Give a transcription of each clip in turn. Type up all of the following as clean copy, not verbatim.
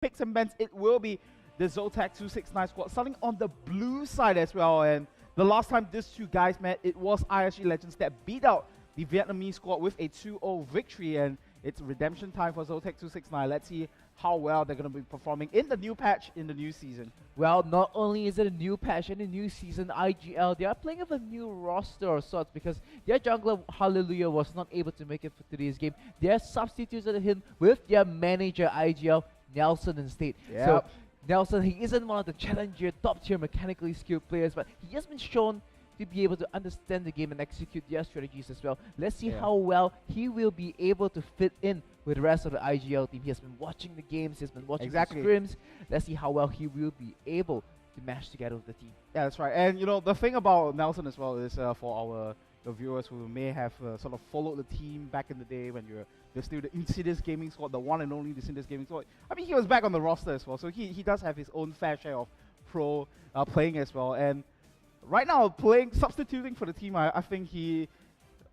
picks and bends, it will be the Zotac 269 squad starting on the blue side as well. And the last time these two guys met, it was ISG Legends that beat out the Vietnamese squad with a 2-0 victory, and it's redemption time for Zotac 269. Let's see how well they're going to be performing in the new patch in the new season. Well, not only is it a new patch and a new season, IGL, they are playing with a new roster of sorts because their jungler, Hallelujah, was not able to make it for today's game. They are substituted him with their manager, IGL, Nelson instead. Yep. So, Nelson, he isn't one of the challenger, top-tier, mechanically skilled players, but he has been shown to be able to understand the game and execute their strategies as well. Let's see how well he will be able to fit in with the rest of the IGL team. He has been watching the games, he has been watching the scrims. Let's see how well he will be able to mash together with the team. Yeah, that's right. And you know, the thing about Nelson as well is for our viewers who may have sort of followed the team back in the day when they're still the Insidious gaming squad, the one and only Insidious gaming squad. I mean, he was back on the roster as well, so he does have his own fair share of pro playing as well. And right now, substituting for the team, I think he,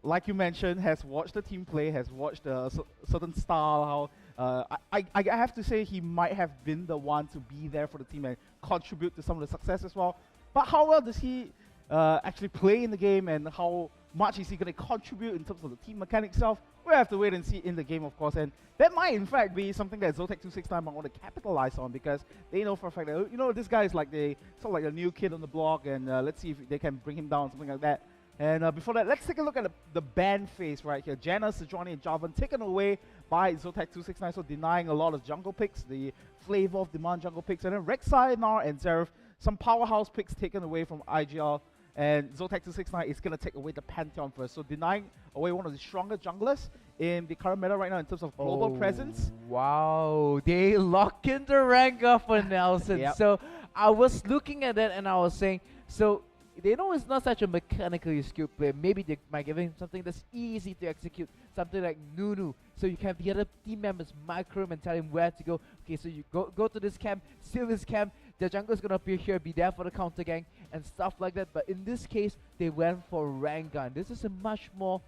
like you mentioned, has watched the team play, has watched a certain style. How I have to say he might have been the one to be there for the team and contribute to some of the success as well. But how well does he actually play in the game, and how much is he going to contribute in terms of the team mechanics itself? We'll have to wait and see in the game, of course. And that might, in fact, be something that Zotac 269 might want to capitalize on, because they know for a fact that, you know, this guy is like sort of like a new kid on the block, and let's see if they can bring him down, something like that. And before that, let's take a look at the ban phase right here. Janna, Sejuani, and Jarvan taken away by Zotac 269, so denying a lot of jungle picks, the flavor of demand jungle picks. And then Rek'Sai, Gnar, and Zeref, some powerhouse picks taken away from IGL. And Zotac 269 is going to take away the Pantheon first, so denying away one of the stronger junglers in the current meta right now in terms of global presence. Wow, they lock in the Rengar for Nelson. Yep. So I was looking at that and I was saying, so they know it's not such a mechanically skilled player. Maybe they might give him something that's easy to execute, something like Nunu. So you can have the other team members micro him and tell him where to go. Okay, so you go to this camp, steal this camp. The jungler's gonna appear here, be there for the counter gang and stuff like that. But in this case, they went for Rengar. This is a much more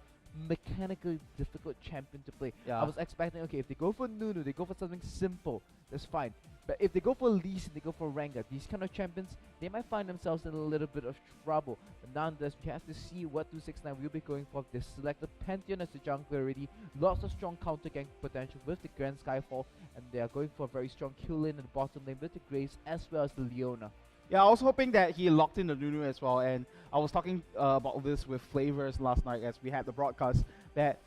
mechanically difficult champion to play. Yeah. I was expecting, okay, if they go for Nunu, they go for something simple, that's fine. But if they go for Lee Sin, they go for Rengar, these kind of champions, they might find themselves in a little bit of trouble. But nonetheless, we have to see what 269 will be going for. They selected Pantheon as the jungler already. Lots of strong counter gank potential with the Grand Skyfall, and they are going for a very strong kill lane in the bottom lane with the Graves as well as the Leona. Yeah, I was hoping that he locked in the Nunu as well, and I was talking about this with Flavors last night as we had the broadcast, that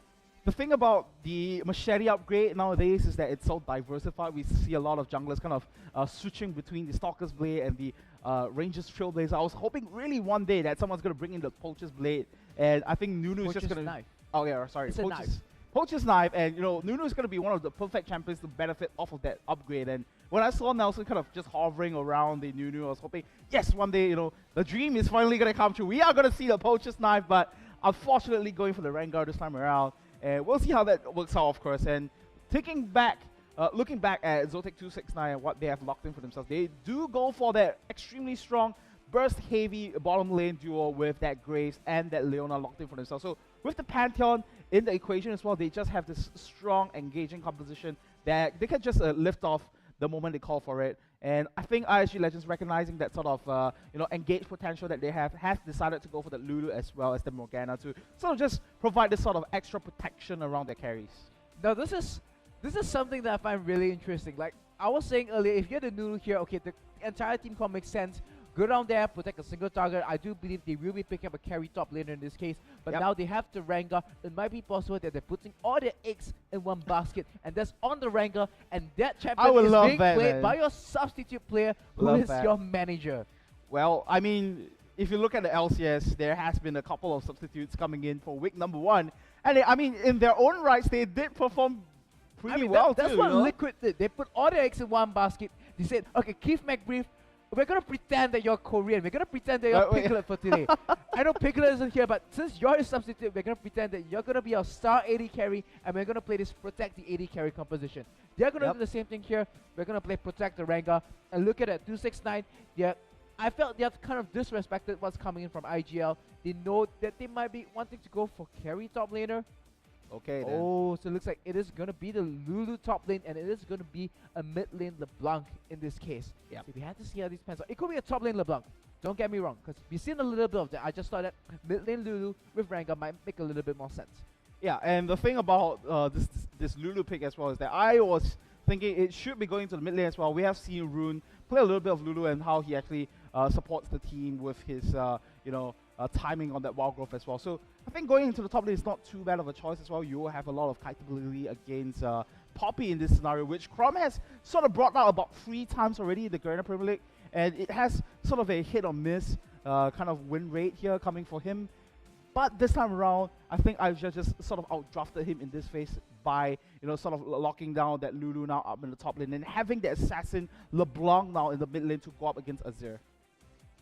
the thing about the Machete upgrade nowadays is that it's so diversified. We see a lot of junglers kind of switching between the Stalker's Blade and the Ranger's Trailblazer. I was hoping really one day that someone's going to bring in the Poacher's Blade, and I think Nunu is just going to... Knife. Oh yeah, sorry. It's a knife. Poacher's Knife, and you know, Nunu is going to be one of the perfect champions to benefit off of that upgrade. And when I saw Nelson kind of just hovering around the Nunu, I was hoping, yes, one day, you know, the dream is finally going to come true. We are going to see the Poacher's Knife, but unfortunately going for the Rengar this time around. And we'll see how that works out, of course. And looking back at Zotac 269 and what they have locked in for themselves, they do go for that extremely strong burst-heavy bottom lane duo with that Graves and that Leona locked in for themselves. So with the Pantheon in the equation as well, they just have this strong, engaging composition that they can just lift off the moment they call for it. And I think ISG Legends, recognizing that sort of engaged potential that they have, has decided to go for the Lulu as well as the Morgana to sort of just provide this sort of extra protection around their carries. Now this is something that I find really interesting. Like I was saying earlier, if you're the Nunu here, okay, the entire team comp makes sense. Go down there, protect a single target. I do believe they will be picking up a carry top laner in this case. But now they have the Rengar. It might be possible that they're putting all their eggs in one basket, and that's on the Rengar. And that champion is being played by your substitute player, who is your manager. Well, I mean, if you look at the LCS, there has been a couple of substitutes coming in for week number 1. And I mean, in their own rights, they did perform pretty well that's too. That's what Liquid did. They put all their eggs in one basket. They said, okay, Keith McBrief, we're going to pretend that you're Korean. We're going to pretend that you're Piglet for today. I know Piglet isn't here, but since you're a substitute, we're going to pretend that you're going to be our star AD carry, and we're going to play this protect the AD carry composition. They're going to do the same thing here. We're going to play protect the Rengar. And look at it, 269. I felt they have kind of disrespected what's coming in from IGL. They know that they might be wanting to go for carry top laner. Okay then. Oh, so it looks like it is going to be the Lulu top lane, and it is going to be a mid lane LeBlanc in this case. Yep. So we have to see how these pans out. It could be a top lane LeBlanc. Don't get me wrong, because we've seen a little bit of that. I just thought that mid lane Lulu with Rengar might make a little bit more sense. Yeah, and the thing about this Lulu pick as well is that I was thinking it should be going to the mid lane as well. We have seen Rune play a little bit of Lulu and how he actually supports the team with his timing on that wild growth as well. So I think going into the top lane is not too bad of a choice as well. You will have a lot of kiteability against Poppy in this scenario, which Chrom has sort of brought out about 3 times already in the Garena Premier League, and it has sort of a hit or miss kind of win rate here coming for him. But this time around, I think IGL just sort of outdrafted him in this phase by, sort of locking down that Lulu now up in the top lane and having the assassin LeBlanc now in the mid lane to go up against Azir.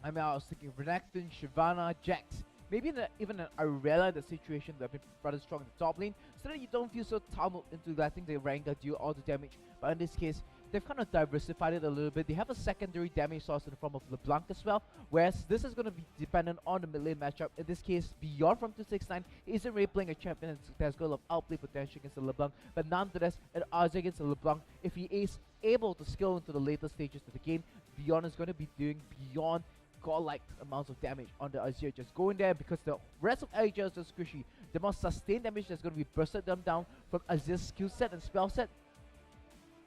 I was thinking Renekton, Shyvana, Jax. Maybe even an Arella in the situation that have been rather strong in the top lane, so that you don't feel so tunneled into letting the Rengar do all the damage. But in this case, they've kind of diversified it a little bit. They have a secondary damage source in the form of LeBlanc as well, whereas this is going to be dependent on the mid lane matchup. In this case, Beyond from 269 isn't really playing a champion that's got a lot of outplay potential against the LeBlanc, but nonetheless, at odds against the LeBlanc, if he is able to scale into the later stages of the game, Beyond is going to be doing beyond godlike amounts of damage on the Azir. Just going there because the rest of IGL is just squishy. The more sustained damage that's going to be bursted them down from Azir's skill set and spell set.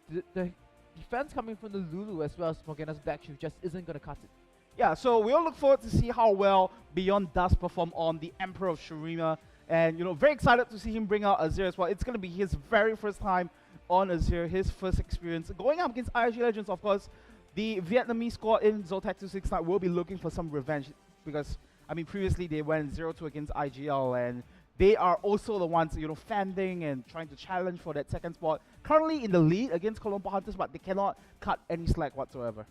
The defense coming from the Lulu as well as Morgana's Black Shield just isn't going to cut it. Yeah, so we all look forward to see how well Beyond does perform on the Emperor of Shurima. And, very excited to see him bring out Azir as well. It's going to be his very first time on Azir, his first experience. Going up against IG Legends, of course, the Vietnamese squad in Zotac 269 will be looking for some revenge because, previously they went 0-2 against IGL, and they are also the ones, fending and trying to challenge for that second spot. Currently in the lead against Colombo Hunters, but they cannot cut any slack whatsoever.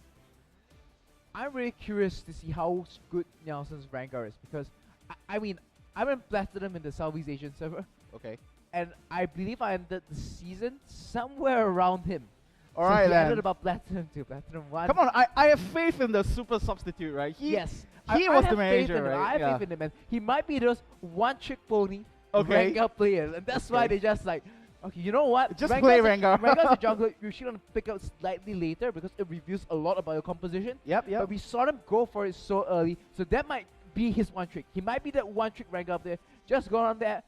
I'm really curious to see how good Nelson's Rengar is because, I'm in Platinum in the Southeast Asian server. Okay. And I believe I ended the season somewhere around him. All right, he ended then. about Platinum 2, Platinum 1. Come on, I have faith in the super substitute, right? Yes. He was the manager, right? I have faith in him, man. He might be those one-trick pony Okay. Rengar players, and that's why they just like, okay, you know what? Just play Rengar. Rengar's a jungler you should pick up slightly later because it reveals a lot about your composition. Yep. But we saw him go for it so early, so that might be his one trick. He might be that one-trick Rengar up there. Just go on there.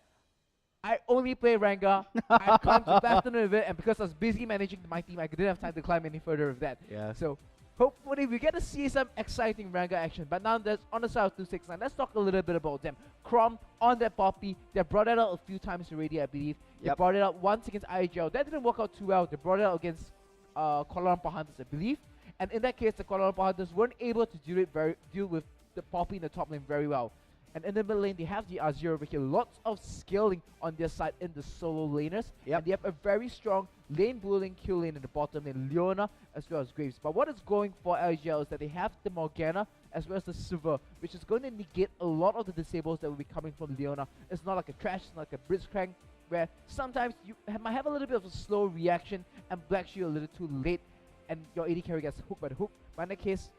I only play Rengar. I come to Platinum with it, and because I was busy managing my team, I didn't have time to climb any further with that. Yeah. So hopefully we get to see some exciting Rengar action. But now that's on the side of 269. Let's talk a little bit about them. Chrom on that Poppy. They brought it out a few times already, I believe. They Yep. brought it out once against IGL. That didn't work out too well. They brought it out against Kuala Lumpur Hunters, I believe. And in that case, the Kuala Lumpur Hunters weren't able to deal with the Poppy in the top lane very well. And in the mid lane, they have the Azir over here. Lots of scaling on their side in the solo laners. Yep. And they have a very strong lane bullying kill lane in the bottom lane, Leona as well as Graves. But what is going for IGL is that they have the Morgana as well as the Silver, which is going to negate a lot of the disables that will be coming from Leona. It's not like a Trash, it's not like a Blitzcrank, where sometimes you might have a little bit of a slow reaction and Black Shield a little too late, and your AD carry gets hooked by the hook. But in the case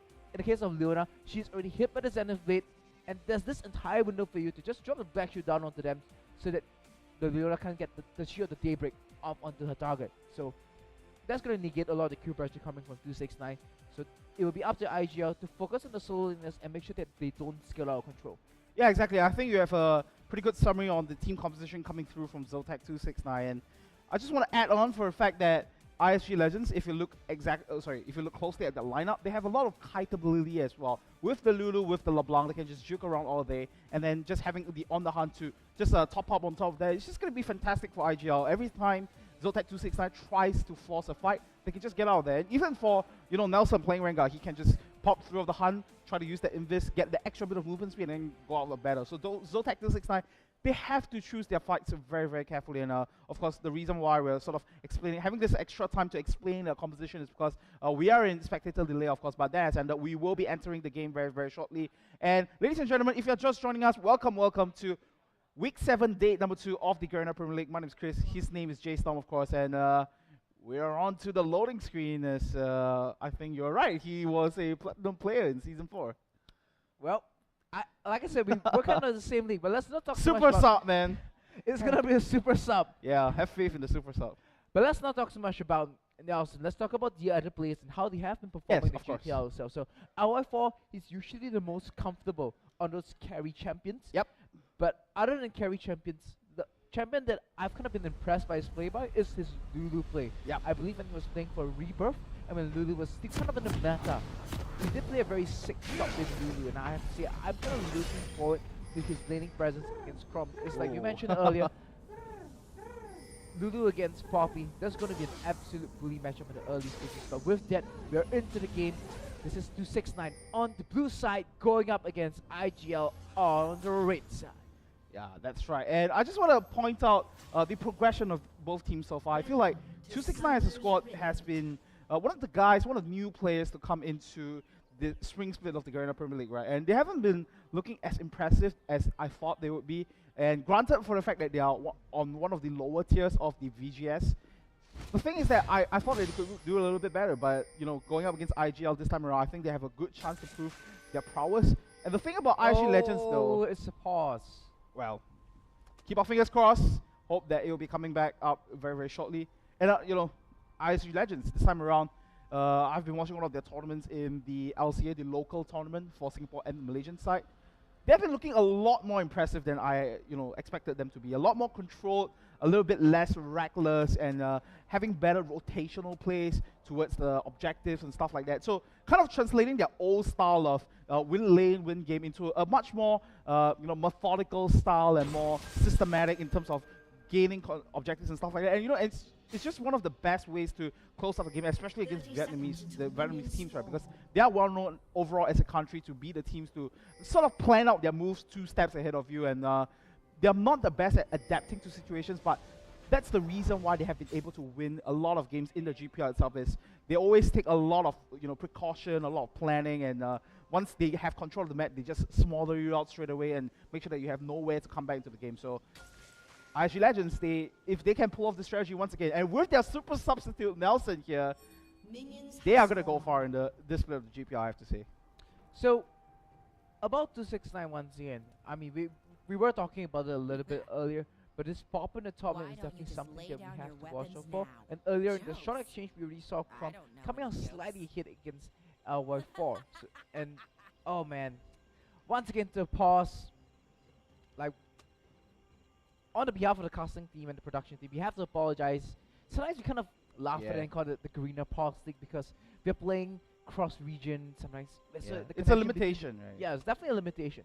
of Leona, she's already hit by the Zenith Blade, and there's this entire window for you to just drop the Black Shield down onto them so that the Leona can't get the Shield of the Daybreak off onto her target. So that's going to negate a lot of the Q pressure coming from 269. So it will be up to IGL to focus on the solo lanes and make sure that they don't scale out of control. Yeah, exactly. I think you have a pretty good summary on the team composition coming through from Zotac 269. And I just want to add on for the fact that ISG Legends, if you look closely at the lineup, they have a lot of kiteability as well. With the Lulu, with the LeBlanc, they can just juke around all day, and then just having the on the hunt to just top up on top of that. It's just going to be fantastic for IGL. Every time Zotac 269 tries to force a fight, they can just get out of there. And even for Nelson playing Rengar, he can just pop through of the hunt, try to use the invis, get the extra bit of movement speed, and then go out of the battle. So Zotac 269, they have to choose their fights very, very carefully. And of course, the reason why we're sort of having this extra time to explain the composition is because we are in spectator delay, of course, but that has ended. We will be entering the game very, very shortly. And ladies and gentlemen, if you're just joining us, welcome to Week 7, Day number 2 of the Garena Premier League. My name is Chris. His name is Jay Storm, of course, and we are on to the loading screen. As I think you're right, he was a platinum player in Season 4. Well, like I said, we're kind of the same league, but let's not talk too much Super about salt, man. It's gonna be a super sub. Yeah, have faith in the super sub. But let's not talk so much about Nelson. Let's talk about the other players and how they have been performing in of the course. GPL itself. So LY4 is usually the most comfortable on those carry champions. Yep. But other than carry champions, the champion that I've kind of been impressed by his play by is his Lulu play. Yep. I believe when he was playing for Rebirth and when Lulu was still kind of in the meta, he did play a very sick shot with Lulu, and I have to say I'm kind of looking forward to his laning presence against Crom. It's like you mentioned earlier, Lulu against Poppy, that's going to be an absolute bully matchup in the early stages. But with that, we're into the game. This is 269 on the blue side, going up against IGL on the red side. Yeah, that's right. And I just want to point out the progression of both teams so far. I feel like 269 as a squad has been one of the new players to come into the spring split of the Garena Premier League, right? And they haven't been looking as impressive as I thought they would be. And granted for the fact that they are on one of the lower tiers of the VGS, the thing is that I thought they could do a little bit better, but you know, going up against IGL this time around, I think they have a good chance to prove their prowess. And the thing about IG Legends though, it's a pause. well, keep our fingers crossed. Hope that it will be coming back up very, very shortly. And you know, IG Legends this time around, I've been watching one of their tournaments in the LCA, the local tournament for Singapore and the Malaysian side. They've been looking a lot more impressive than I, expected them to be. A lot more controlled, a little bit less reckless, and having better rotational plays towards the objectives and stuff like that. So, kind of translating their old style of win lane, win game into a much more, methodical style and more systematic in terms of gaining objectives and stuff like that. And it's just one of the best ways to close out a game, especially against the Vietnamese teams, right? Because they are well known overall as a country to be the teams to sort of plan out their moves 2 steps ahead of you, and they're not the best at adapting to situations, but that's the reason why they have been able to win a lot of games in the GPL itself. Is they always take a lot of precaution, a lot of planning, and once they have control of the map, they just smother you out straight away and make sure that you have nowhere to come back into the game. So IG Legends, if they can pull off the strategy once again, and with their super substitute Nelson here, they are going to go far in this split of the GPL, I have to say. So, about 269 once again, I mean, we were talking about it a little bit earlier, but this pop in the top lane is definitely something that we have to watch out for. And earlier in the short exchange, we already saw Crom coming out slightly hit against LY4. So, and, oh man, once again to pause, like, on the behalf of the casting team and the production team, we have to apologize. Sometimes we kind of laugh at it and call it the Greener Pause League because we're playing cross-region sometimes. It's a limitation, right? Yeah, it's definitely a limitation.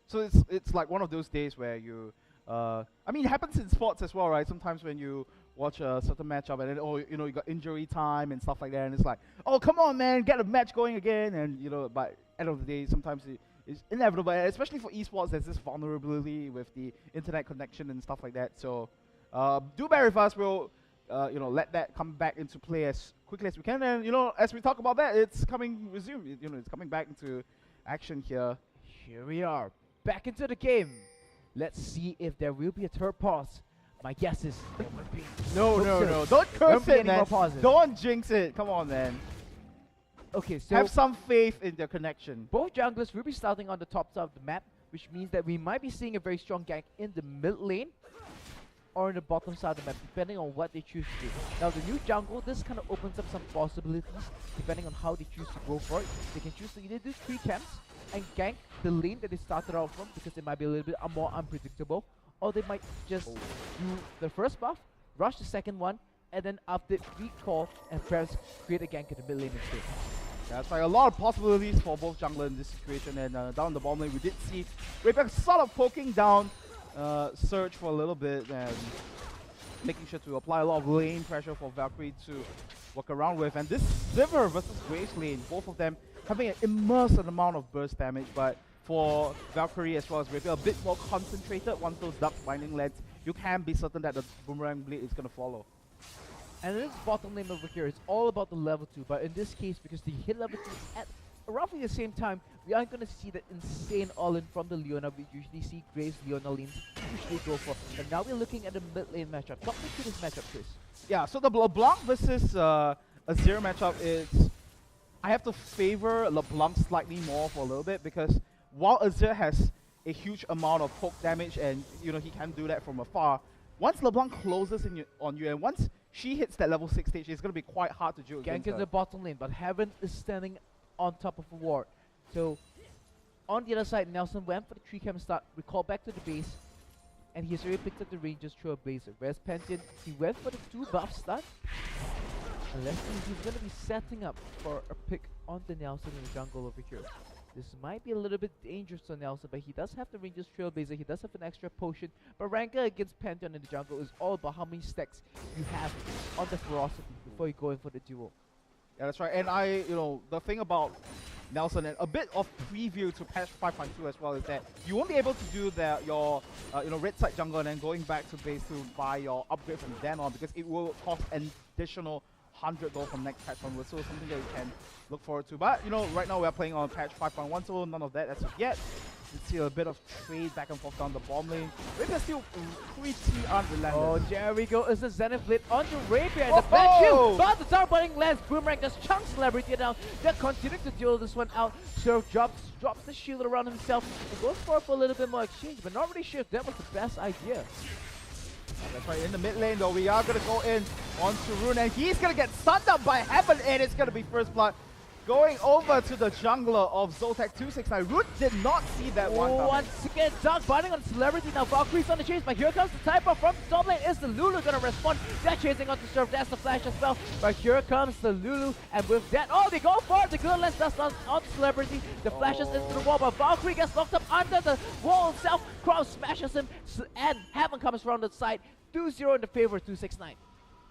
So it's like one of those days where you, I mean, it happens in sports as well, right? Sometimes when you watch a certain matchup and then, you got injury time and stuff like that, and it's like, oh, come on, man, get a match going again, and but end of the day, sometimes it's inevitable, especially for esports. There's this vulnerability with the internet connection and stuff like that. So, do bear with us. We'll, let that come back into play as quickly as we can. And as we talk about that, it's coming resume. It's coming back into action here. Here we are, back into the game. Let's see if there will be a third pause. My guess is there will be. No. Don't curse it, man. Don't jinx it. Come on, man. Okay, so have some faith in their connection. Both junglers will be starting on the top side of the map, which means that we might be seeing a very strong gank in the mid lane or in the bottom side of the map, depending on what they choose to do. Now, the new jungle, this kind of opens up some possibilities, depending on how they choose to go for it. They can choose to either do 3 camps and gank the lane that they started out from, because it might be a little bit more unpredictable, or they might just do the first buff, rush the second one, and then after recall and perhaps create a gank in the mid lane instead. That's right, a lot of possibilities for both jungler in this situation, and down the bottom lane we did see Rapek sort of poking down Surge for a little bit and making sure to apply a lot of lane pressure for Valkyrie to work around with. And this Sivir versus Graves lane, both of them having an immense amount of burst damage, but for Valkyrie as well as Rapek, a bit more concentrated. Once those ducks binding lands, you can be certain that the Boomerang Blade is going to follow. And this bottom lane over here is all about the level 2, but in this case, because they hit level 2 at roughly the same time, we aren't going to see that insane all-in from the Leona we usually see Graves Leona lanes usually go for. But now we're looking at the mid lane matchup. Talk me through this matchup, Chris. Yeah, so the LeBlanc versus Azir matchup is, I have to favor LeBlanc slightly more for a little bit, because while Azir has a huge amount of poke damage, and you know he can do that from afar. Once LeBlanc closes on you, and once she hits that level 6 stage, it's going to be quite hard to deal Gank against in her. the bottom lane, but Heaven is standing on top of a ward. So on the other side, Nelson went for the 3-cam start, recalled back to the base, and he's already picked up the Ranger's Trailblazer. Whereas Pantheon, he went for the 2 buff start. Unless he's going to be setting up for a pick on the Nelson in the jungle over here. This might be a little bit dangerous to Nelson, but he does have the Ranger's Trailblazer, he does have an extra potion. But Ranka against Pantheon in the jungle is all about how many stacks you have on the ferocity before you go in for the duel. Yeah, that's right. And the thing about Nelson, and a bit of preview to patch 5.2 as well, is that you won't be able to do your red side jungle and then going back to base to buy your upgrade from then on, because it will cost an additional $100 from next patch onwards. So something that you can look forward to. But right now we are playing on patch 5.1, so none of that as of yet. You see a bit of trade back and forth down the bomb lane. Rapier still pretty unrelentless. Oh, there we go. It's the Zenith Blade onto Rapier and the back shield. But the top butting lands. Boomerang just chunks Celebrity down. They're continuing to deal this one out. Surf drops the shield around himself and goes for a little bit more exchange, but not really sure if that was the best idea. That's right, in the mid lane though, we are going to go in onto Rune, and he's going to get stunned up by Heaven, and it's going to be first blood. Going over to the jungler of Zotac 269. Root did not see that one coming. Once again, Dark binding on Celebrity. Now Valkyrie's on the chase, but here comes the Typer from the top lane. Is the Lulu gonna respond? They're chasing onto Surf. That's the flash as well. But here comes the Lulu, and with that, they go for it. The good lens does on Celebrity. The flashes into the wall, but Valkyrie gets locked up under the wall itself. Crow smashes him, and Heaven comes around the side. 2-0 in the favor of 269.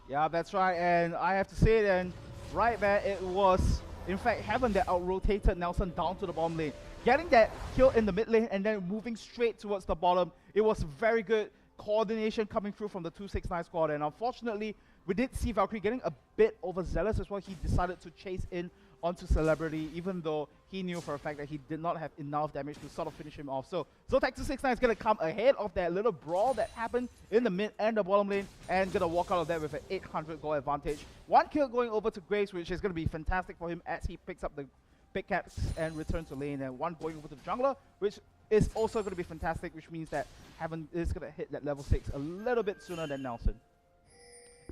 Yeah, that's right, and I have to say then, right there, it was in fact Heaven that out-rotated Nelson down to the bottom lane. Getting that kill in the mid lane and then moving straight towards the bottom. It was very good coordination coming through from the 269 squad, and unfortunately, we did see Valkyrie getting a bit overzealous as well. He decided to chase in onto Celebrity, even though he knew for a fact that he did not have enough damage to sort of finish him off. So Zotac 269 is going to come ahead of that little brawl that happened in the mid and the bottom lane, and going to walk out of there with an 800 goal advantage. One kill going over to Graves, which is going to be fantastic for him as he picks up the big caps and returns to lane, and one going over to the jungler, which is also going to be fantastic, which means that Heaven is going to hit that level 6 a little bit sooner than Nelson.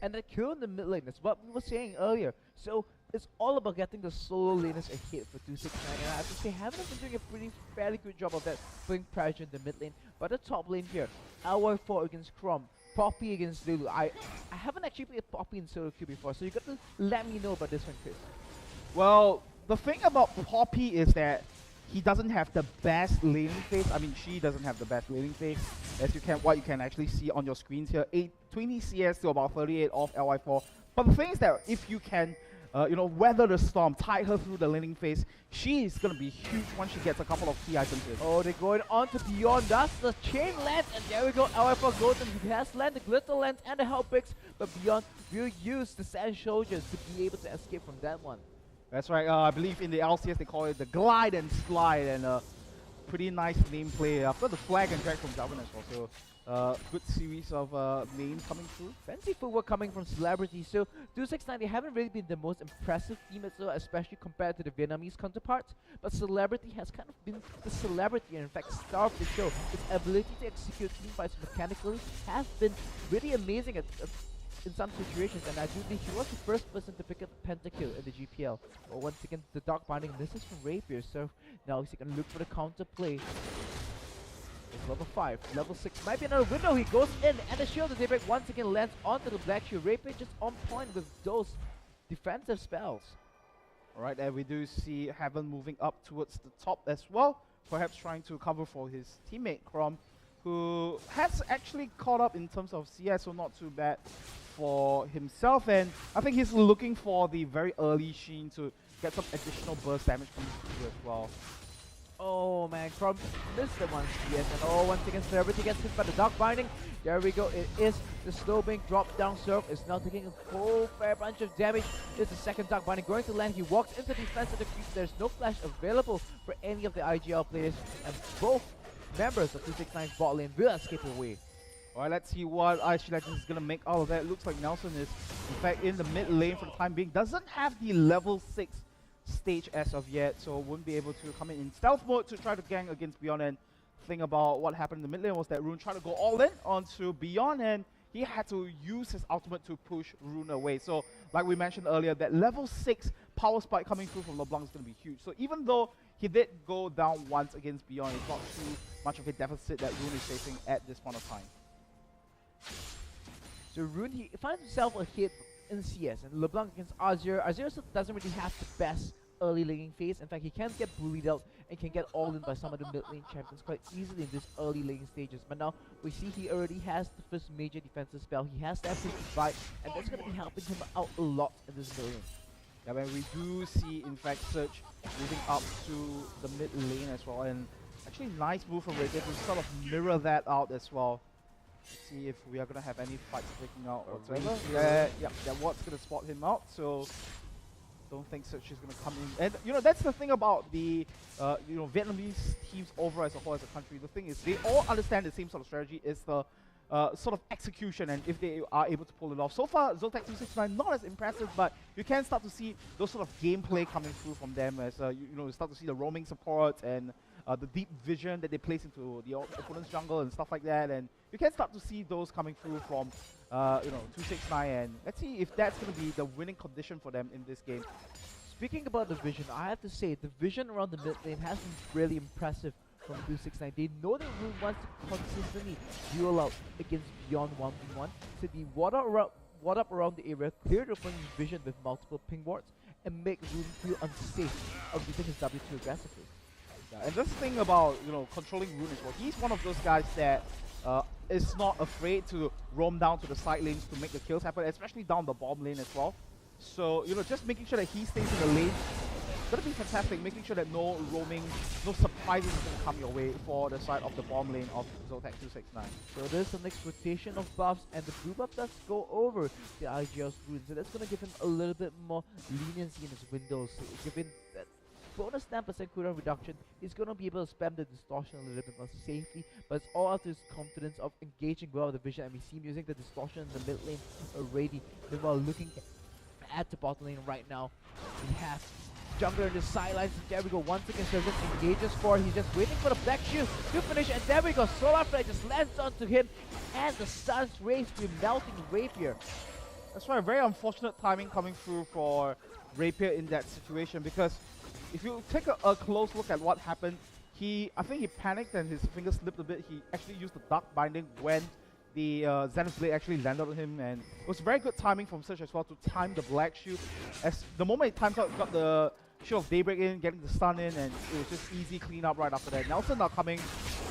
And the kill in the mid lane, that's what we were saying earlier. So it's all about getting the solo laners ahead for 269. And I have to say, Heaven has been doing a fairly good job of that, putting pressure in the mid lane. But the top lane here, LY4 against Chrom, Poppy against Lulu. I haven't actually played Poppy in solo queue before, so you got to let me know about this one, Chris. Well, the thing about Poppy is that he doesn't have the best laning phase. I mean, she doesn't have the best laning phase, as what you can actually see on your screens here. 20 CS to about 38 off LY4. But the thing is that if you can, weather the storm, tide her through the laning phase, she is going to be huge once she gets a couple of key items in. Oh, they're going on to Beyond. That's the chain lands, and there we go. LY4 goes, and he has land, the glitter lands, and the help picks. But Beyond will use the Sand Soldiers to be able to escape from that one. That's right. I believe in the LCS they call it the glide and slide, and pretty nice nameplay after the flag and drag from Galvin as well. So good series of names coming through. Fancy footwork coming from Celebrity. So 269, they haven't really been the most impressive team as well, especially compared to the Vietnamese counterparts. But Celebrity has kind of been the celebrity, and in fact star of the show. Its ability to execute team fights mechanically has been really amazing in some situations, and I do think he was the first person to pick up the pentakill in the GPL. But once again, the Dark Binding misses from Rapier, so now he's going to look for the counter play. It's level 5. Level 6 might be another window. He goes in, and the Shield of Daybreak once again lands onto the Black Shield. Rapier just on point with those defensive spells. Alright, and we do see Heaven moving up towards the top as well, perhaps trying to cover for his teammate Chrom, who has actually caught up in terms of CS, so not too bad for himself, and I think he's looking for the very early Sheen to get some additional burst damage coming through as well. Oh man, Chrom missed the one CS, and once again Celebrity gets hit by the Dark Binding. There we go, it is the slow bank drop down Surf is now taking a full fair bunch of damage. It's the second Dark Binding going to land. He walks into defense of the creep. There's no flash available for any of the IGL players, and both members of 269's bot lane will escape away. Alright, let's see what IG Legends is going to make out of that. It looks like Nelson is, in fact, in the mid lane for the time being. Doesn't have the level 6 stage as of yet, so won't be able to come in stealth mode to try to gang against Beyond, and thing about what happened in the mid lane was that Rune tried to go all in onto Beyond, and he had to use his ultimate to push Rune away. So, like we mentioned earlier, that level 6 power spike coming through from LeBlanc is going to be huge. So even though he did go down once against Beyond, it's not too much of a deficit that Rune is facing at this point of time. So Rune, he finds himself a hit in CS, and LeBlanc against Azir. Azir also doesn't really have the best early laning phase. In fact, he can get bullied out and can get all in by some of the mid lane champions quite easily in this early laning stages. But now we see he already has the first major defensive spell. He has that first fight, and that's going to be helping him out a lot in this mid lane. Yeah, but we do see, in fact, Surge moving up to the mid lane as well, and actually nice move from Rapier to sort of mirror that out as well. Let's see if we are going to have any fights breaking out whatsoever. Yeah, that Watt's going to spot him out, so don't think Surge is going to come in. And, you know, that's the thing about the, Vietnamese teams over as a whole as a country. The thing is, they all understand the same sort of strategy. It's the sort of execution, and if they are able to pull it off. So far, Zotac 269 not as impressive, but you can start to see those sort of gameplay coming through from them as you start to see the roaming support and the deep vision that they place into the opponent's jungle and stuff like that. And you can start to see those coming through from 269. And let's see if that's going to be the winning condition for them in this game. Speaking about the vision, I have to say the vision around the mid lane has been really impressive from 269. They know that Rune wants to consistently duel out against Beyond 1v1, so they ward up around the area, clear the opponent's vision with multiple ping wards, and make Rune feel unsafe of using his W too aggressively. Yeah, and this thing about controlling Rune as well, he's one of those guys that is not afraid to roam down to the side lanes to make the kills happen, especially down the bomb lane as well. So just making sure that he stays in the lane, gonna be fantastic. Making sure that no roaming, no surprises is gonna come your way for the side of the bomb lane of Zotac 269. So there's the next rotation of buffs, and the blue buff does go over the IGL's Rune, so that's gonna give him a little bit more leniency in his windows. So given that bonus 10% cooldown reduction, he's gonna be able to spam the distortion a little bit more safely, but it's all up to his confidence of engaging well with the vision, and we see him using the distortion in the mid lane already. Meanwhile, looking at the bottom lane right now, we have jungler in the sidelines. There we go. Once again, Surgeon engages for. He's just waiting for the Black Shield to finish. And there we go. Solar Flare just lands onto him. And the Sun's Rays to melting Rapier. That's right. Very unfortunate timing coming through for Rapier in that situation. Because if you take a close look at what happened, I think he panicked and his finger slipped a bit. He actually used the Dark Binding when the Zenith Blade actually landed on him, and it was very good timing from Surge as well to time the Black Shield. As the moment he times out, got the Shield of Daybreak in, getting the stun in, and it was just easy clean up right after that. Nelson now coming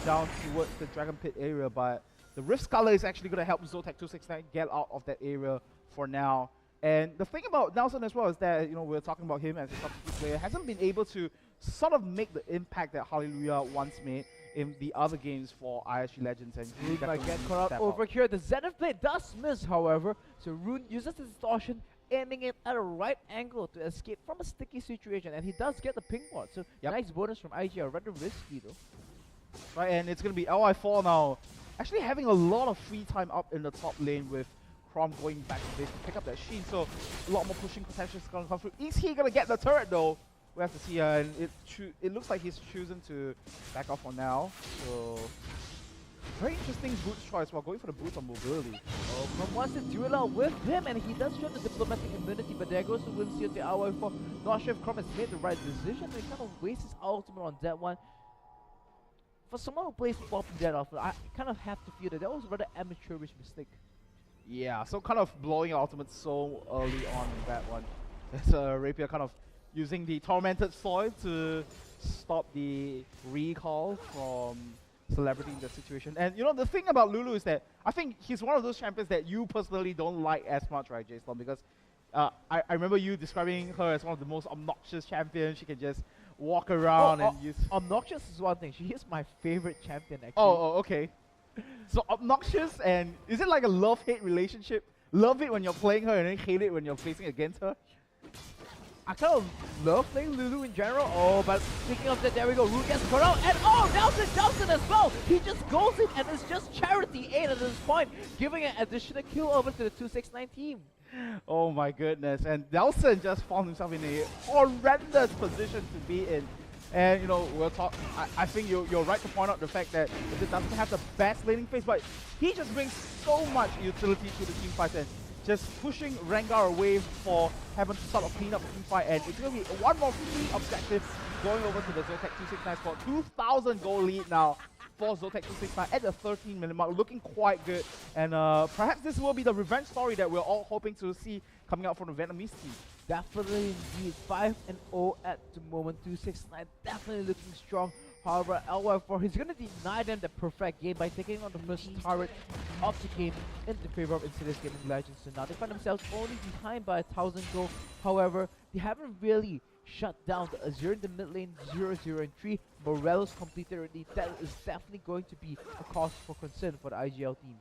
down towards the Dragon Pit area, but the Rift Scholar is actually going to help Zotac 269 get out of that area for now. And the thing about Nelson as well is that, we're talking about him as a substitute player, hasn't been able to sort of make the impact that Hallelujah once made in the other games for ISG Legends, and Rune might get caught out over here. The Zenith Blade does miss, however, so Rune uses the distortion, aiming it at a right angle to escape from a sticky situation, and he does get the ping ward, so nice bonus from IGL, rather risky though. Right, and it's going to be LI4 now, actually having a lot of free time up in the top lane with Chrom going back to base to pick up that Sheen, so a lot more pushing potential is going to come through. Is he going to get the turret though? We have to see, and it looks like he's choosing to back off for now. So very interesting boots choice while going for the boots on mobility. Chrom wants to duel out with him, and he does show the diplomatic immunity, but there goes the Win Seal to LI4. Not sure if Chrom has made the right decision, but he kind of wastes his ultimate on that one. For someone who plays Poppy that often, I kind of have to feel that was a rather amateurish mistake. Yeah, so kind of blowing your ultimate so early on in that one. There's Rapier kind of using the Tormented Soil to stop the recall from Celebrity in the situation. And the thing about Lulu is that I think he's one of those champions that you personally don't like as much, right, J-Storm? Because I remember you describing her as one of the most obnoxious champions. She can just walk around and use... Obnoxious is one thing. She is my favorite champion, actually. Oh, okay. So obnoxious, and is it like a love-hate relationship? Love it when you're playing her and then hate it when you're facing against her? I kind of love playing Lulu in general. Oh, but speaking of that, there we go. Rune gets caught out, and Nelson jumps in as well. He just goes in, and it's just charity 8 at this point, giving an additional kill over to the 269 team. Oh my goodness, and Nelson just found himself in a horrendous position to be in. And you know, we'll talk. I think you're right to point out the fact that it doesn't have the best laning phase, but he just brings so much utility to the team fight and just pushing Rengar away for having to sort of clean up the team fight. And it's gonna be one more key objective going over to the Zotac 269 squad. 2,000 goal lead now for Zotac 269 at the 13-minute mark, looking quite good. And perhaps this will be the revenge story that we're all hoping to see coming out from the Vietnamese team. Definitely indeed. 5-0 at the moment. 269 definitely looking strong. However, LY4, he's going to deny them the perfect game by taking on the first turret of the game in the favor of Insidious Gaming Legends. So now they find themselves only behind by 1,000 gold. However, they haven't really shut down the Azure in the mid lane, 0-0 and 3. Morello's completed already. That is definitely going to be a cause for concern for the IGL team.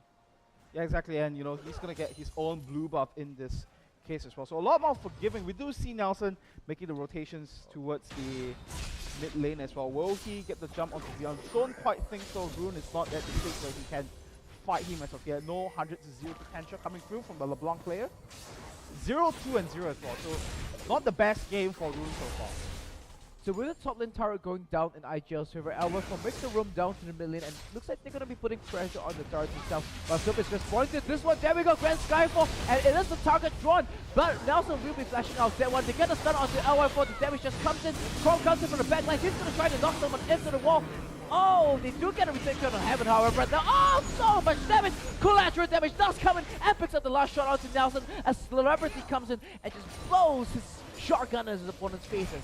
Yeah, exactly. And you know, he's going to get his own blue buff in this case as well. So a lot more forgiving. We do see Nelson making the rotations towards the mid lane as well. Will he get the jump onto Beyond? Don't quite think so. Rune is not at the stage where he can fight him as of yet. No 100 to 0 potential coming through from the LeBlanc player. 0, 2 and 0 as well. So not the best game for Rune so far. So with the top lane turret going down in IGL server, LY4 makes the roam down to the mid lane and looks like they're going to be putting pressure on the turret himself. But Soap is responding to this one. There we go, Grand Skyfall, and it is the target drawn. But Nelson will be flashing out that one. They get a stun onto LY4. The damage just comes in. Chrome comes in from the back line. He's going to try to knock someone into the wall. Oh, they do get a return on Heaven, however. Oh, so much damage! Collateral damage does come in and picks up the last shot onto Nelson as Celebrity comes in and just blows his shotgun in his opponent's faces.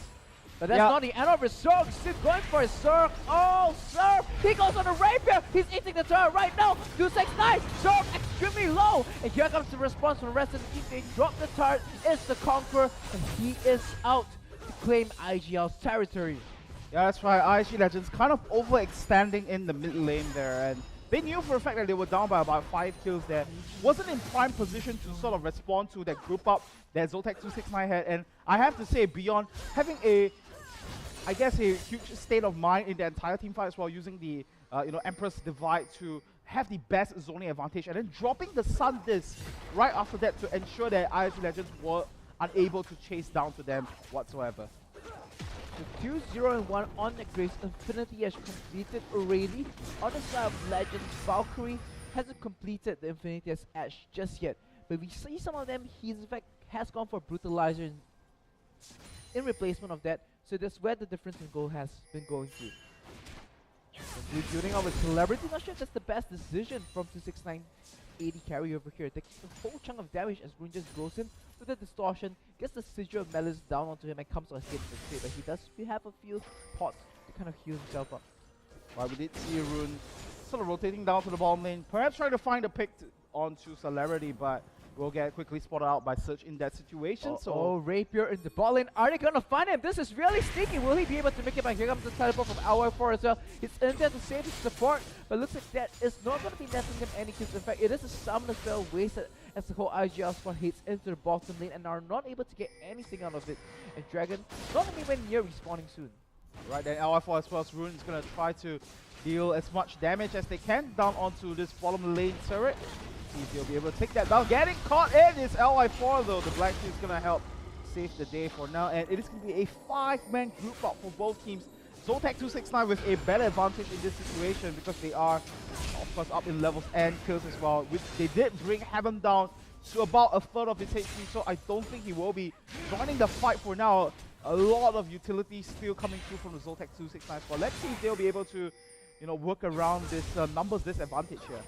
But that's not the end of his Zerg. Still going for his Zerg. Oh, Zerg! He goes on the Rapier. He's eating the turret right now. 269. Zerg extremely low. And here comes the response from the rest of the team. They drop the turret. It's the Conqueror. And he is out to claim IGL's territory. Yeah, that's right. IG Legends kind of overextending in the mid lane there. And they knew for a fact that they were down by about 5 kills there. Wasn't in prime position to sort of respond to that group up that Zotac 269 had. And I have to say, beyond having a huge state of mind in the entire team fight as well, using the Empress Divide to have the best zoning advantage, and then dropping the Sun Disc right after that to ensure that IG Legends were unable to chase down to them whatsoever. So 2-0-1 on the Grace. Infinity has completed already. On the side of Legends, Valkyrie hasn't completed the Infinity as Ash just yet. But we see some of them, he in fact has gone for Brutalizer in replacement of that. So that's where the difference in goal has been going to. Building out with Celebrity, not sure if that's the best decision from 269 AD carry over here. Takes a whole chunk of damage as Rune just goes in with the distortion, gets the Sigil of Malice down onto him and comes on hit the state. But he does have a few pots to kind of heal himself up. Well, we did see Rune sort of rotating down to the bottom lane, perhaps trying to find a pick onto Celebrity, but will get quickly spotted out by Surge in that situation. Rapier in the ball lane. Are they gonna find him? This is really sneaky. Will he be able to make it back? Here comes the teleport from LY4 as well. He's in there to save his support, but looks like that is not gonna be netting him any kills. In fact, it is a summon spell wasted as the whole IGL squad hits into the bottom lane and are not able to get anything out of it. And Dragon not anywhere near respawning soon. Right, then LY4 as well as Rune is gonna try to deal as much damage as they can down onto this bottom lane turret. See if he'll be able to take that down. Getting caught in is LY4 though. The Black Team is gonna help save the day for now, and it is gonna be a 5-man group up for both teams. Zotac 269 with a better advantage in this situation because they are, of course, up in levels and kills as well. They did bring Heaven down to about a third of his HP, so I don't think he will be joining the fight for now. A lot of utility still coming through from the Zotac 269 squad. Let's see if they'll be able to, work around this numbers disadvantage here.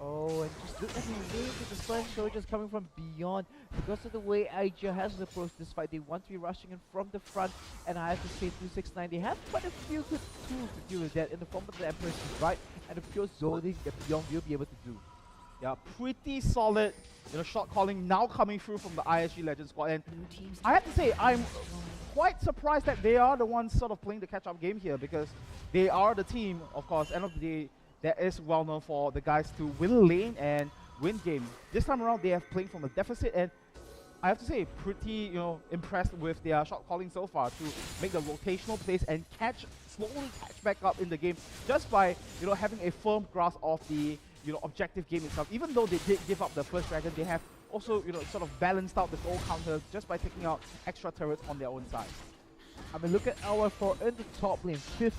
Oh, and just look at the range of the Slash Soldiers coming from beyond. Because of the way IGL has approached this fight, they want to be rushing in from the front. And I have to say, 269, they have quite a few good tools to deal with that in the form of the Empress Right and the pure zoning that Beyond will be able to do. Yeah, pretty solid, shot calling now coming through from the ISG Legends squad. And I have to say, I'm quite surprised that they are the ones sort of playing the catch-up game here, because they are the team, of course, end of the day, that is well known for the guys to win lane and win game. This time around, they have played from a deficit, and I have to say, pretty impressed with their shot calling so far to make the rotational plays and slowly catch back up in the game just by having a firm grasp of the objective game itself. Even though they did give up the first dragon, they have also sort of balanced out the goal counter just by taking out extra turrets on their own side. I mean, look at LY4 in the top lane, 52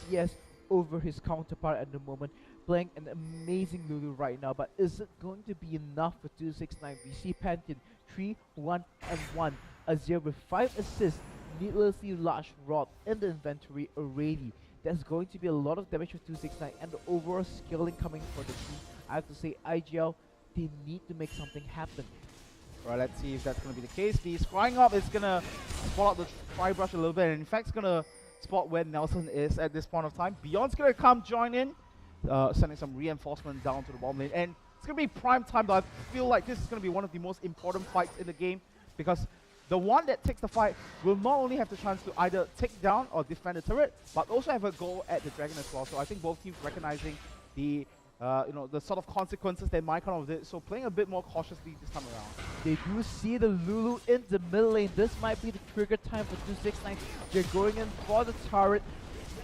CS over his counterpart at the moment, playing an amazing Lulu right now. But is it going to be enough for 269? We see Pantheon 3, 1, and 1. Azir with 5 assists, needlessly large rod in the inventory already. There's going to be a lot of damage for 269 and the overall scaling coming for the team. I have to say, IGL, they need to make something happen. Right, let's see if that's going to be the case. The scrying up is going to spot out the Fire Brush a little bit, and in fact, it's going to spot where Nelson is at this point of time. Beyond's going to come join in, sending some reinforcement down to the bottom lane, and it's going to be prime time, though. I feel like this is going to be one of the most important fights in the game, because the one that takes the fight will not only have the chance to either take down or defend the turret, but also have a goal at the dragon as well. So I think both teams recognizing the the sort of consequences that might come of it, so playing a bit more cautiously this time around. They do see the Lulu in the middle lane. This might be the trigger time for 269. They're going in for the turret.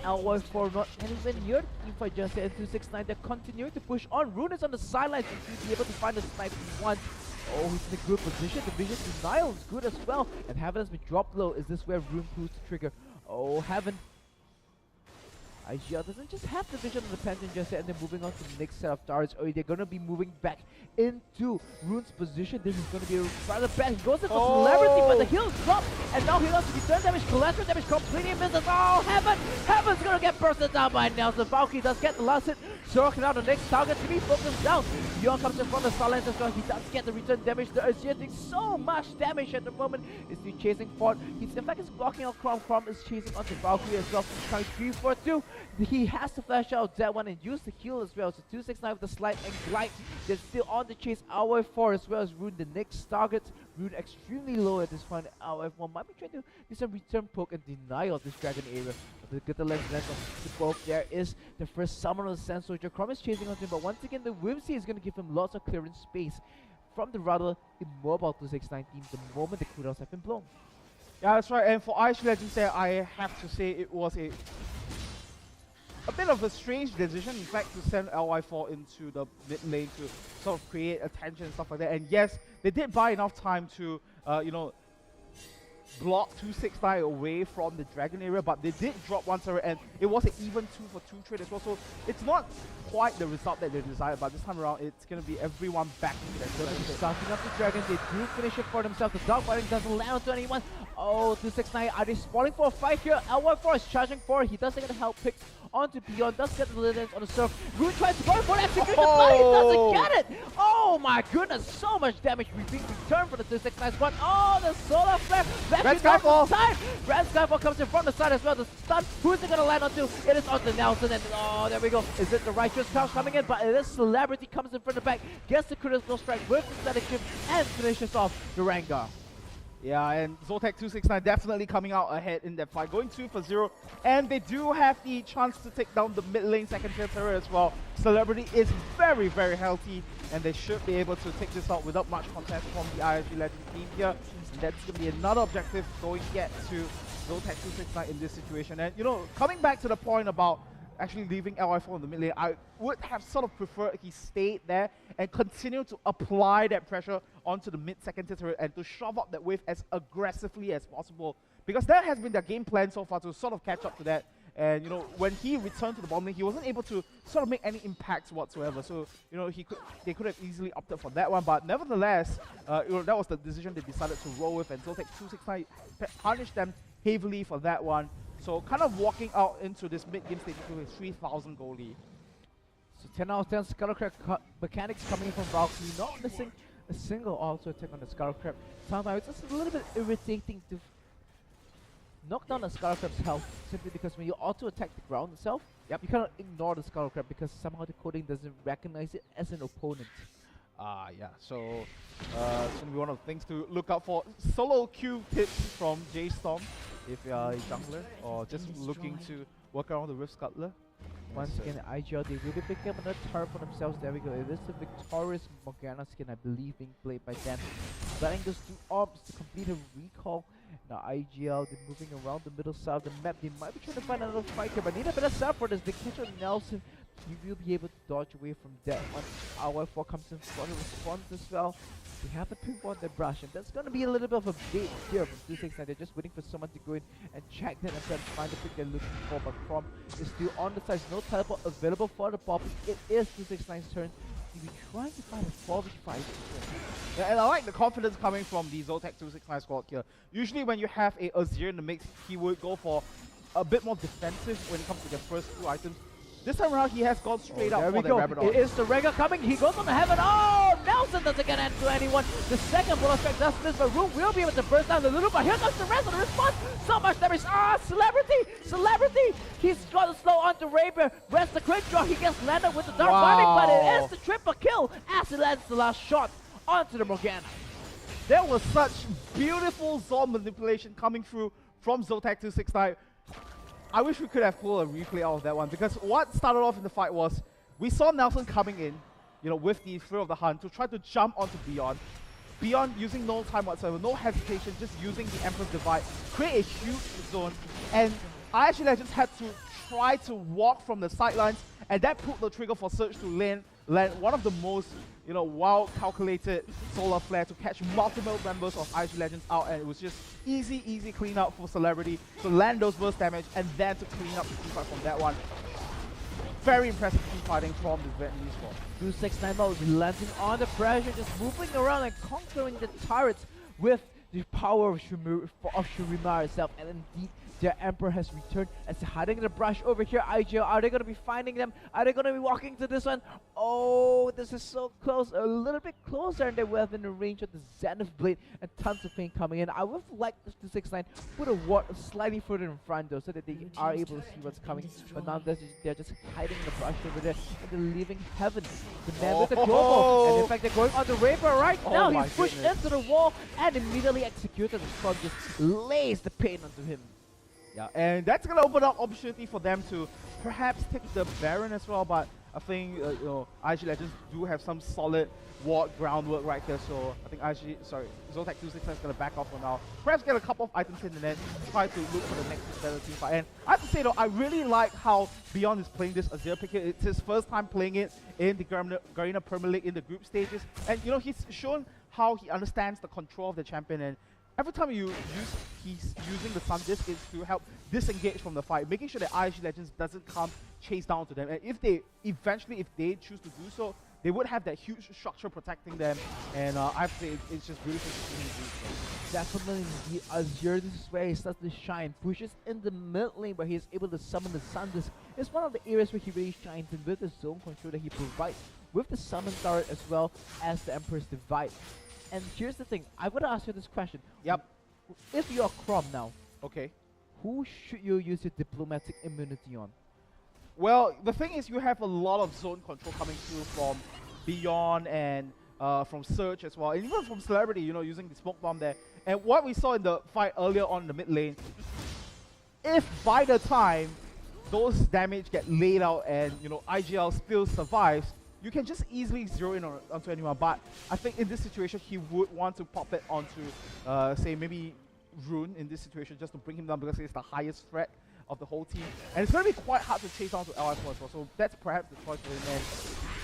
LY4 not anywhere near the team fight just yet, and 269 they're continuing to push on. Rune is on the sidelines to be able to find the snipe once. Oh, he's in a good position. The vision denial is good as well. And Heaven has been dropped low. Is this where Rune pulls the trigger? Oh, Heaven. IGL doesn't just have the vision on the Pantheon just yet, and they're moving on to the next set of turrets. Oh, they're going to be moving back into Rune's position. This is going to be rather bad. He goes in for Celebrity, but the heal's dropped, and now he lost return damage, collateral damage, completely misses. Oh, Heaven's going to get bursted down by Nelson. Valkyrie does get the last hit, sorting out the next target to be focused down. Beyond comes in front of Silence as well. He does get the return damage. The Azir doing so much damage at the moment. Is he chasing Ford? He's in fact is blocking out Crom. Crom is chasing onto Valkyrie as well. Trying 3-4-2. He has to flash out that one and use the heal as well. So 269 with the slide and glide. They're still on the chase. LY4 as well as Rune the next target. Rune extremely low at this point. LY1 might be trying to do some return poke and denial of this dragon area. But the good lens of the both. There is the first summon of the Sand Soldier. Crom is chasing onto him, but once again the Whimsy is going to give him lots of clearance space from the rather immobile 269 team the moment the cooldowns have been blown. Yeah, that's right. And for IGL Legends there, I have to say it was a bit of a strange decision, in fact, to send LY4 into the mid lane to sort of create attention and stuff like that. And yes, they did buy enough time to, block 269 away from the dragon area, but they did drop one turret, and it was an even 2-for-2 trade as well. So it's not quite the result that they desired, but this time around, it's going to be everyone back to their starting up the dragon. They do finish it for themselves. The dog fighting doesn't land onto anyone. Oh, 269, are they spawning for a fight here? LY4 is charging for it. He does get a help pick onto Beyond, does get the Lilians on the surf. Rune tries to go for an execution, but he doesn't get it! Oh my goodness, so much damage being returned for the 269 squad. Oh, the solar flare! Red Skyfall! Red Skyfall comes in from the side as well. The stun, who's it gonna land onto? It is onto Nelson, and oh, there we go. Is it the righteous couch coming in? But it is Celebrity comes in from the back, gets the critical strike with the static chip, and finishes off the Rengar. Yeah, and Zotac 269 definitely coming out ahead in that fight, going 2-for-0, and they do have the chance to take down the mid lane second tier turret as well. Celebrity is very, very healthy, and they should be able to take this out without much contest from the ISG Legends team here. And that's going to be another objective going yet to Zotac 269 in this situation. And, coming back to the point about actually leaving LY4 in the mid lane, I would have sort of preferred he stayed there and continue to apply that pressure onto the mid-second tier turret and to shove up that wave as aggressively as possible, because that has been their game plan so far, to sort of catch up to that. And when he returned to the bottom lane, he wasn't able to sort of make any impacts whatsoever. So they could have easily opted for that one, but nevertheless, that was the decision they decided to roll with, and Zotac 269 punished them heavily for that one. So kind of walking out into this mid-game stage with a 3,000 goal lead. So 10 out of 10 Scuttlecrab mechanics coming from Valkyrie, not missing a single auto attack on the Scuttlecrab. Sometimes it's just a little bit irritating to knock down the Scuttlecrab's health, simply because when you auto attack the ground itself, you cannot ignore the Scuttlecrab because somehow the coding doesn't recognize it as an opponent. Yeah, so it's going to be one of the things to look out for. Solo queue tips from J-Storm if you are a jungler or just looking to work around the Rift Scuttler. Once again, IGL, they really pick up another turret for themselves. There we go. It is the victorious Morgana skin, I believe, being played by them. Letting those two orbs to complete a recall. Now IGL, they're moving around the middle side of the map. They might be trying to find another fight here, but need a bit of support as they catch on Nelson. He will be able to dodge away from that. Once our 4 comes in for the response as well, we have to pinpoint the brush, and that's gonna be a little bit of a bait here from 269. They're just waiting for someone to go in and check that and try to find the pick they're looking for, but Crom is still on the side. No teleport available for the pop. It is 269's turn. He'll be trying to find a 4v5. Yeah, and I like the confidence coming from the Zotac 269 squad here. Usually when you have a Azir in the mix, he would go for a bit more defensive when it comes to the first 2 items. This time around, he has gone straight up for the Rabadon. It is the Rega coming. He goes on the heaven. Oh, Nelson doesn't get into anyone. The second bullet strike does miss, but Room will be able to burst down the little. But here comes the rest of the response. So much damage. Ah, Celebrity. He's got to slow on to Rapier. Rest the quick draw. He gets landed with the dark binding, but it is the triple kill as he lands the last shot onto the Morgana. There was such beautiful zone manipulation coming through from Zotac 269. I wish we could have pulled a replay out of that one, because what started off in the fight was we saw Nelson coming in, you know, with the Thrill of the Hunt to try to jump onto Beyond. Beyond using no time whatsoever, no hesitation, just using the Emperor's Divide, create a huge zone, and IGL Legends had to try to walk from the sidelines, and that pulled the trigger for Surge to land one of the most, you know, well calculated solar flare to catch multiple members of IGL Legends out, and it was just easy clean up for Celebrity to land those burst damage and then to clean up the team fight from that one. Very impressive team fighting from the Vietnamese squad. 269 mode relenting on the pressure, just moving around and conquering the turrets with the power of Shurima herself, and indeed their Emperor has returned as they're hiding in the brush over here. IGL, are they going to be finding them? Are they going to be walking to this one? Oh, this is so close, a little bit closer, and they were within the range of the Zenith Blade, and tons of pain coming in. I would have liked this 269 put a ward slightly further in front though, so that they are able to see what's coming, but now they're just hiding in the brush over there, and they're leaving Heaven, the man with the global, and in fact they're going on the Raper right now. He's pushed into the wall and immediately executed. The squad just lays the pain onto him. Yeah, and that's going to open up opportunity for them to perhaps take the Baron as well, but I think you know, IGL Legends do have some solid ward groundwork right here, so I think Zotac 269 is going to back off for now. Perhaps get a couple of items in and then try to look for the next better team fight. And I have to say though, I really like how Beyond is playing this Azir pick. It's his first time playing it in the Garena Premier League in the group stages, and you know, he's shown how he understands the control of the champion, and every time he's using the Sun Disc is to help disengage from the fight, making sure that IGL Legends doesn't come chase down to them. And if they choose to do so, they would have that huge structure protecting them. And I have to say, it's just beautiful to see him do so. Definitely, the Azir, this is where he starts to shine. Pushes in the mid lane, but he's able to summon the Sun Disc. It's one of the areas where he really shines, and with the zone control that he provides, with the summon turret as well as the Emperor's Divide. And here's the thing, I would ask you this question. Yep. If you're Crom now, okay, who should you use your diplomatic immunity on? Well, the thing is, you have a lot of zone control coming through from Beyond and from Surge as well, and even from Celebrity, you know, using the smoke bomb there. And what we saw in the fight earlier on in the mid lane, if by the time those damage get laid out and, you know, IGL still survives, you can just easily zero in onto anyone. But I think in this situation, he would want to pop it onto, say, maybe Rune in this situation, just to bring him down, because he's the highest threat of the whole team. And it's going to be quite hard to chase down to LF as well, so that's perhaps the choice for him. And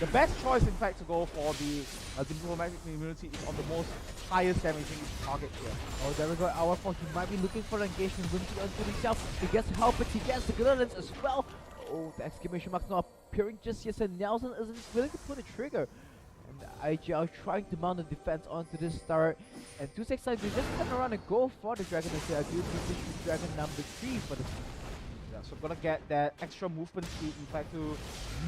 the best choice, in fact, to go for the diplomatic immunity is on the most highest damaging target here. Oh, there we go, Hour4. He might be looking for an engagement, Winky onto himself. He gets help, but he gets the Grenades as well. Oh, the exclamation mark's not appearing just yet, and Nelson isn't willing to pull the trigger. And IGL trying to mount a defense onto this start. And 269, they just turn around and go for the Dragon and say, I do position Dragon number 3 for the team. Yeah, so gonna get that extra movement speed, in fact, to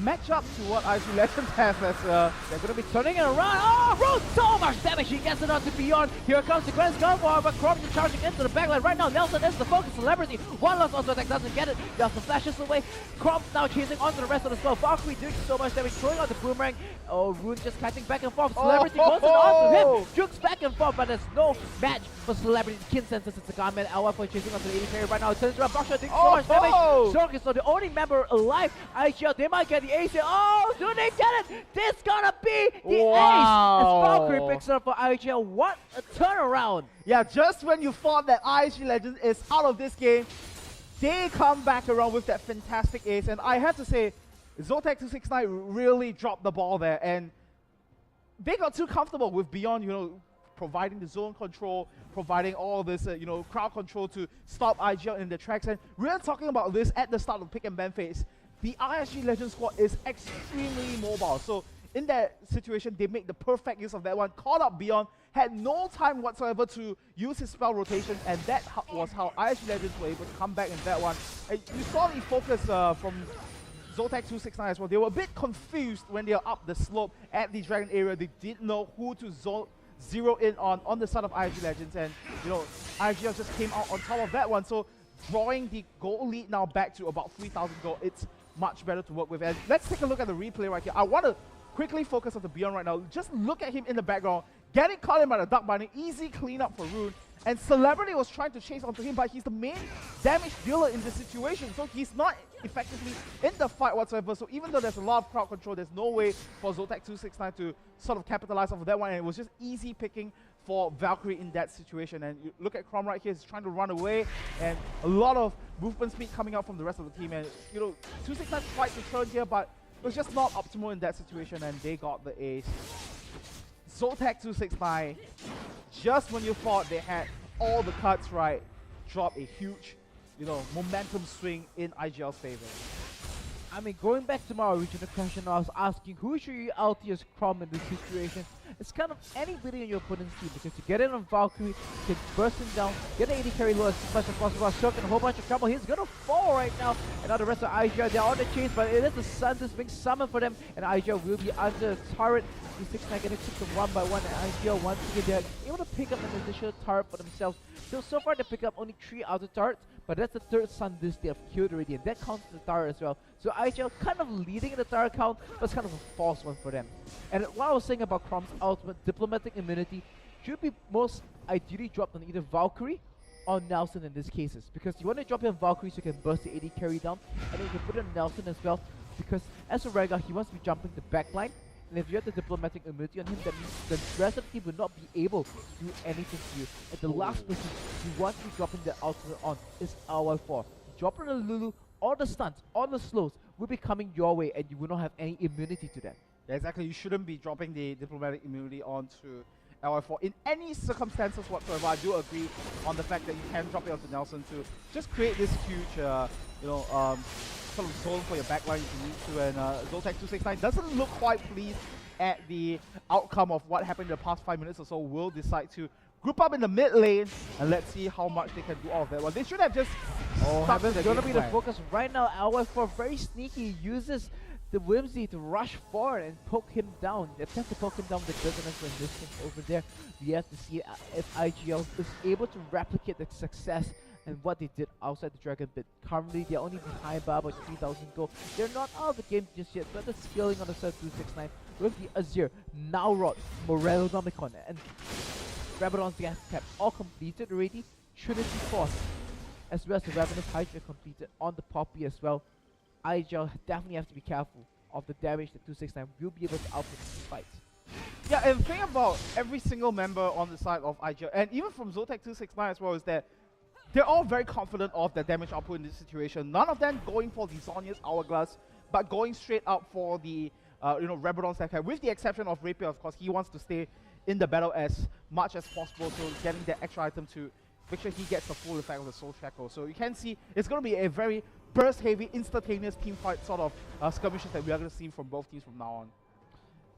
match up to what IGL Legends have as they're gonna be turning it around. Oh, Rose, so much damage. He gets it onto Beyond. Here comes the Grand Scarf, but Crom is charging into the backline right now. Nelson is the focus. Celebrity. One last also attack doesn't get it. Nelson flashes away. Crom now chasing onto the rest of the spell. Valkyrie doing so much damage, throwing out the boomerang. Oh, Rune just catching back and forth. Celebrity goes onto him. Jukes back and forth, but there's no match for Celebrity. Kin senses it's a gunman. Hour4 chasing onto the 80 carry right now. It turns around. Buckshot doing so much damage. Zork is not the only member alive. IGL, they might get the ace here. Oh, do they get it? This gonna be the ace. As Valkyrie picks it up for IGL. What a turnaround. Yeah, just when you thought that IGL Legends is out of this game, they come back around with that fantastic ace. And I have to say, Zotac 269 really dropped the ball there, and they got too comfortable with Beyond, providing the zone control, providing all this, crowd control to stop IGL in the tracks. And we're talking about this at the start of pick and ban phase. The ISG Legend squad is extremely mobile. So in that situation, they make the perfect use of that one. Caught up Beyond, had no time whatsoever to use his spell rotation, and that was how ISG Legends were able to come back in that one. And you saw the focus from Zotac 269 as well. They were a bit confused when they were up the slope at the Dragon area. They didn't know who to zero in on the side of ISG Legends, and IGL just came out on top of that one. So drawing the goal lead now back to about 3,000 gold, it's much better to work with. And let's take a look at the replay right here. I want to quickly focus on the Beyond right now. Just look at him in the background, getting caught in by the duck binding, easy cleanup for Rune. And Celebrity was trying to chase onto him, but he's the main damage dealer in this situation, so he's not effectively in the fight whatsoever. So even though there's a lot of crowd control, there's no way for Zotac 269 to sort of capitalize off of that one, and it was just easy picking for Valkyrie in that situation. And you look at Crom right here, he's trying to run away, and a lot of movement speed coming out from the rest of the team. And 269 tried to turn here, but it was just not optimal in that situation, and they got the ace. Zotac 269, just when you thought they had all the cuts right, drop a huge, momentum swing in IGL's favor. I mean, going back to my original question, I was asking who should you ulti as Crom in this situation? It's kind of anybody in your opponent's team, because you get in on Valkyrie, you can burst him down, get an AD carry low as much as possible, Shulk and a whole bunch of trouble. He's gonna fall right now, and now the rest of IGL, they're on the chase, but it is the Sun that's being summoned for them, and IGL will be under the turret. 269 getting took them one by one, and IGL once again, they're able to pick up an additional turret for themselves. So far they pick up only 3 out of turrets, but that's the 3rd Sun Disc they have killed already, and that counts as the turret as well. So IGL kind of leading in the turret count, but it's kind of a false one for them. And what I was saying about Crom's ultimate, Diplomatic Immunity, should be most ideally dropped on either Valkyrie or Nelson in these cases, because you want to drop in Valkyrie so you can burst the AD carry down, and then you can put it on Nelson as well, because as a Rengar, he wants to be jumping the backline. And if you have the Diplomatic Immunity on him, that means the rest of the team will not be able to do anything to you. And the last person you want to be dropping the ultimate on is LY4. Drop on the Lulu, all the stunts, all the slows will be coming your way, and you will not have any immunity to them. Yeah, exactly. You shouldn't be dropping the Diplomatic Immunity onto LY4 in any circumstances whatsoever. I do agree on the fact that you can drop it onto Nelson to just create this huge, sort of zone for your backline if you need to. And Zotac 269 doesn't look quite pleased at the outcome of what happened in the past 5 minutes or so. Will decide to group up in the mid lane, and let's see how much they can do all of that. Well, they should have just Heaven's gonna be the focus right now. LY4 very sneaky, uses the Whimsy to rush forward and poke him down. They attempt to poke him down with Resonance Resistance over there. We have to see if IGL is able to replicate the success and what they did outside the Dragon Pit. Currently, they're only behind by about 3,000 gold. They're not out of the game just yet, but the scaling on the side 269 with the Azir, Nowrot, Morellonomicon, and Rabadon's Gas Cap all completed already. Trinity Force, as well as the Ravenous Hydra completed on the Poppy as well. IGL definitely have to be careful of the damage that 269 will be able to output in this fight. Yeah, and the thing about every single member on the side of IGL, and even from Zotac 269 as well, is that they're all very confident of their damage output in this situation. None of them going for the Zhonya's Hourglass, but going straight up for the Rabadon's Stack, with the exception of Rapier. Of course, he wants to stay in the battle as much as possible, so getting that extra item to make sure he gets the full effect of the Soul Shackle. So you can see it's going to be a very burst-heavy, instantaneous team fight sort of skirmishes that we are going to see from both teams from now on.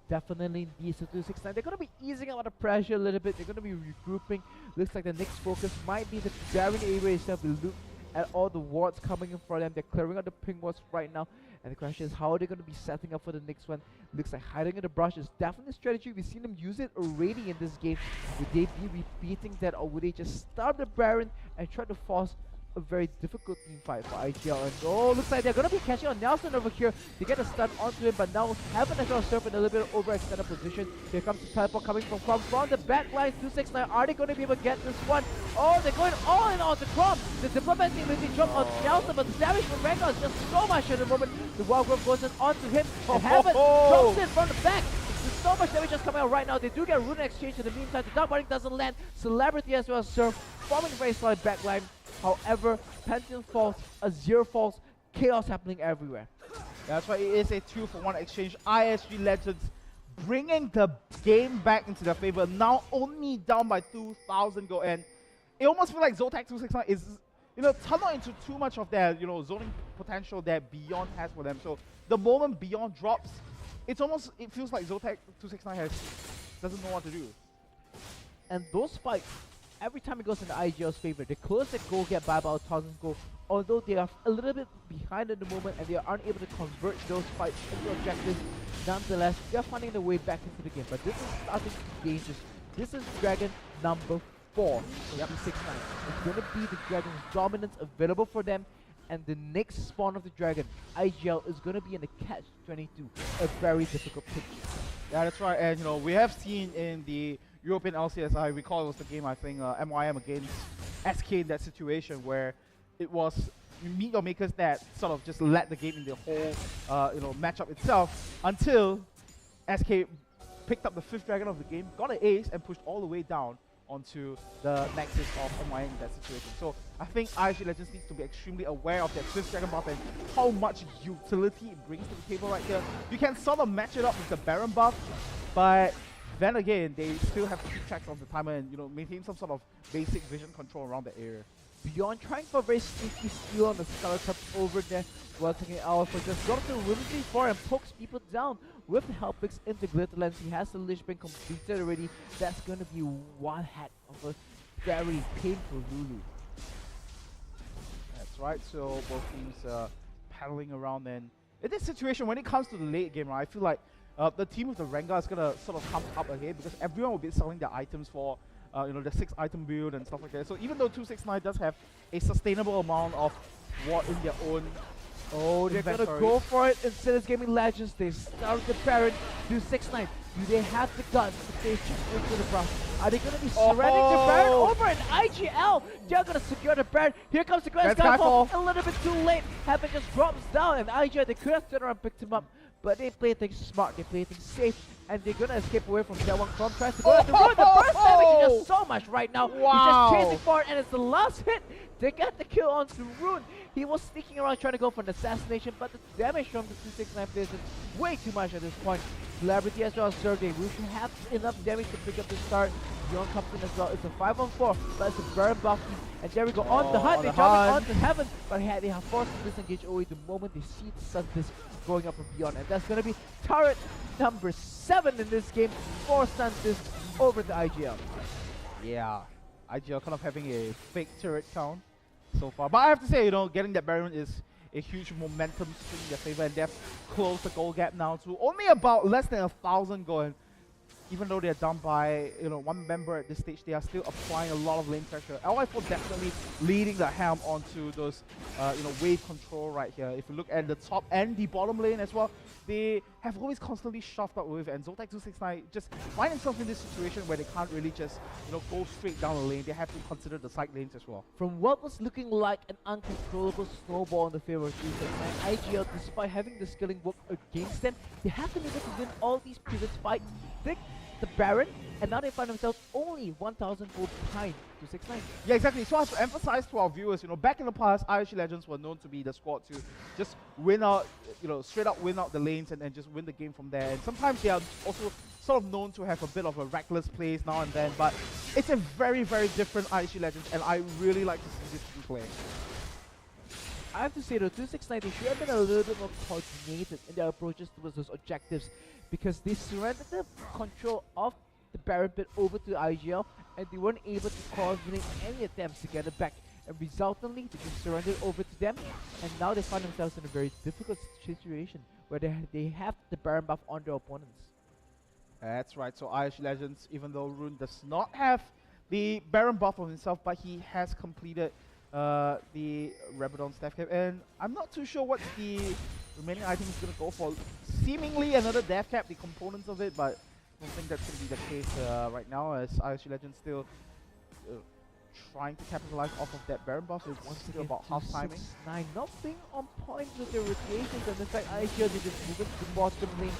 Definitely indeed. So 269, they're going to be easing out the pressure a little bit. They're going to be regrouping. Looks like the next focus might be the Dragon area itself. We look at all the wards coming in for them. They're clearing out the ping wards right now. And the question is, how are they going to be setting up for the next one? Looks like hiding in the brush is definitely a strategy. We've seen them use it already in this game. Would they be repeating that, or would they just start the Baron and try to force a very difficult team fight for IGL? And oh, looks like they're going to be catching on Nelson over here. They get a stun onto him, but now Heaven as well surf in a little bit of overextended position. Here comes the teleport coming from Crom. From the back line, 269, are they going to be able to get this one? Oh, they're going all in on the Crom. The Diplomatic Immunity drop on Nelson, but the damage from Rengar is just so much at the moment. The Wild Growth goes in onto him, and Heaven drops it from the back. There's so much damage just coming out right now. They do get Rune Exchange in the meantime. The Dark Binding doesn't land. Celebrity as well as Surf, forming a very solid backline. However, Pantheon falls, Azir falls, chaos happening everywhere. That's why it is a 2-for-1 exchange. ISG Legends bringing the game back into their favor. Now only down by 2,000 gold, and it almost feels like Zotac 269 is, tunnel into too much of their, zoning potential that Beyond has for them. So the moment Beyond drops, it feels like Zotac 269 doesn't know what to do. And those fights, every time it goes in the IGL's favor, they close the goal gap by about 1,000 gold. Although they are a little bit behind at the moment and they aren't able to convert those fights into objectives, nonetheless, they're finding their way back into the game. But this is starting to be dangerous. This is Dragon number 4 for 269. It's going to be the Dragon's dominance available for them, and the next spawn of the Dragon, IGL, is going to be in the catch-22, a very difficult picture. Yeah, that's right. And we have seen in the European LCS, I recall it was the game, I think, MYM against SK in that situation where it was meet or makers that sort of just led the game in the whole matchup itself until SK picked up the 5th Dragon of the game, got an ace, and pushed all the way down onto the nexus of MYM in that situation. So I think ISG Legends needs to be extremely aware of that 5th Dragon buff and how much utility it brings to the table right here. You can sort of match it up with the Baron buff, but then again, they still have to keep track of the timer and maintain some sort of basic vision control around the area. Beyond trying for a very sneaky steal on the Scarlet Cup over there, while taking an hour for just drops the Williamsy 4 and pokes people down with the help picks into Glitter Lens. He has the Lich been completed already. That's going to be one hack of a very painful Lulu. That's right, so both teams paddling around, and in this situation, when it comes to the late game, right, I feel like the team with the Rengar is going to sort of come up ahead because everyone will be selling their items for the 6-item build and stuff like that. So even though 269 does have a sustainable amount of what in their own they're gonna go for it instead of Gaming Legends. They start the Baron, 269. Do they have the guns to face into the Brown? Are they gonna be surrendering the Baron over an IGL? They're gonna secure the Baron. Here comes the Grand Skyfall. A little bit too late. Happen just drops down, and IGL, they could have turned around and picked him up, but they play things smart, they play things safe, and they're gonna escape away from that one. Chrome tries to go at the road. The first damage is just so much right now. He's just chasing forward, and it's the last hit. They get the kill onto Rune. He was sneaking around trying to go for an assassination, but the damage from the 269 players is way too much at this point. Celebrity as well as Sergey. We should have enough damage to pick up the start. Beyond comes in as well. It's a 5-on-4, but it's a Baron buff. And there we go, on the hunt. They jump onto Heaven, but they have forced to disengage away the moment they see the Sun Disc going up from Beyond. And that's going to be turret number 7 in this game for Sun Disc over the IGL. Yeah, IGL kind of having a fake turret count so far. But I have to say, getting that Baron is a huge momentum swing in their favor, and they've closed the goal gap now to only about less than 1,000 gold. And even though they're down by one member at this stage, they are still applying a lot of lane pressure. LY4 definitely leading the helm onto those wave control right here. If you look at the top and the bottom lane as well, they have always constantly shoved up with, and Zotac 269 just find themselves in this situation where they can't really just go straight down the lane. They have to consider the side lanes as well. From what was looking like an uncontrollable snowball in the favor of 269, IGL, despite having the skilling work against them, they have been able to win all these previous fights. The Baron, and now they find themselves only 1,000 gold behind 269. Yeah, exactly. So I have to emphasize to our viewers, back in the past, ISG Legends were known to be the squad to just win out, straight up win out the lanes and just win the game from there. And sometimes they are also sort of known to have a bit of a reckless plays now and then, but it's a very, very different ISG Legends, and I really like to see this team play. I have to say though, 269, they should have been a little bit more coordinated in their approaches towards those objectives, because they surrendered the control of the Baron pit over to IGL, and they weren't able to coordinate any attempts to get it back. And resultantly, they just surrendered over to them, and now they find themselves in a very difficult situation where they have the Baron buff on their opponents. That's right, so ISG Legends, even though Rune does not have the Baron buff on himself, but he has completed the Rabadon staff cap, and I'm not too sure what the remaining item is going to go for. Seemingly another death cap, the components of it, but I don't think that's going to be the case right now, as ISG Legends still trying to capitalize off of that Baron buff. It's still about half timing. 9 not being on point with their rotations, and in fact IGL, they just move into the bottom lane.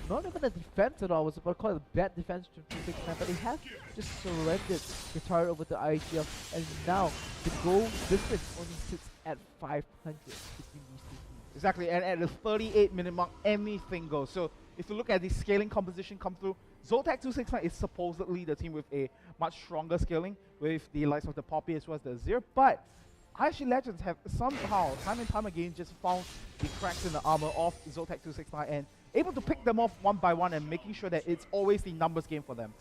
Not even a defense at all. I was about to call it a bad defense from 269, but they have just surrendered the turret over to IGL, and now the goal difference only sits at 500 between these two teams. Exactly, and at the 38-minute mark, anything goes. So if you look at the scaling composition come through, Zotac 269 is supposedly the team with a much stronger scaling, with the likes of the Poppy as well as the Azir, but IG Legends have somehow, time and time again, just found the cracks in the armor of Zotac 269 and able to pick them off one by one and making sure that it's always the numbers game for them.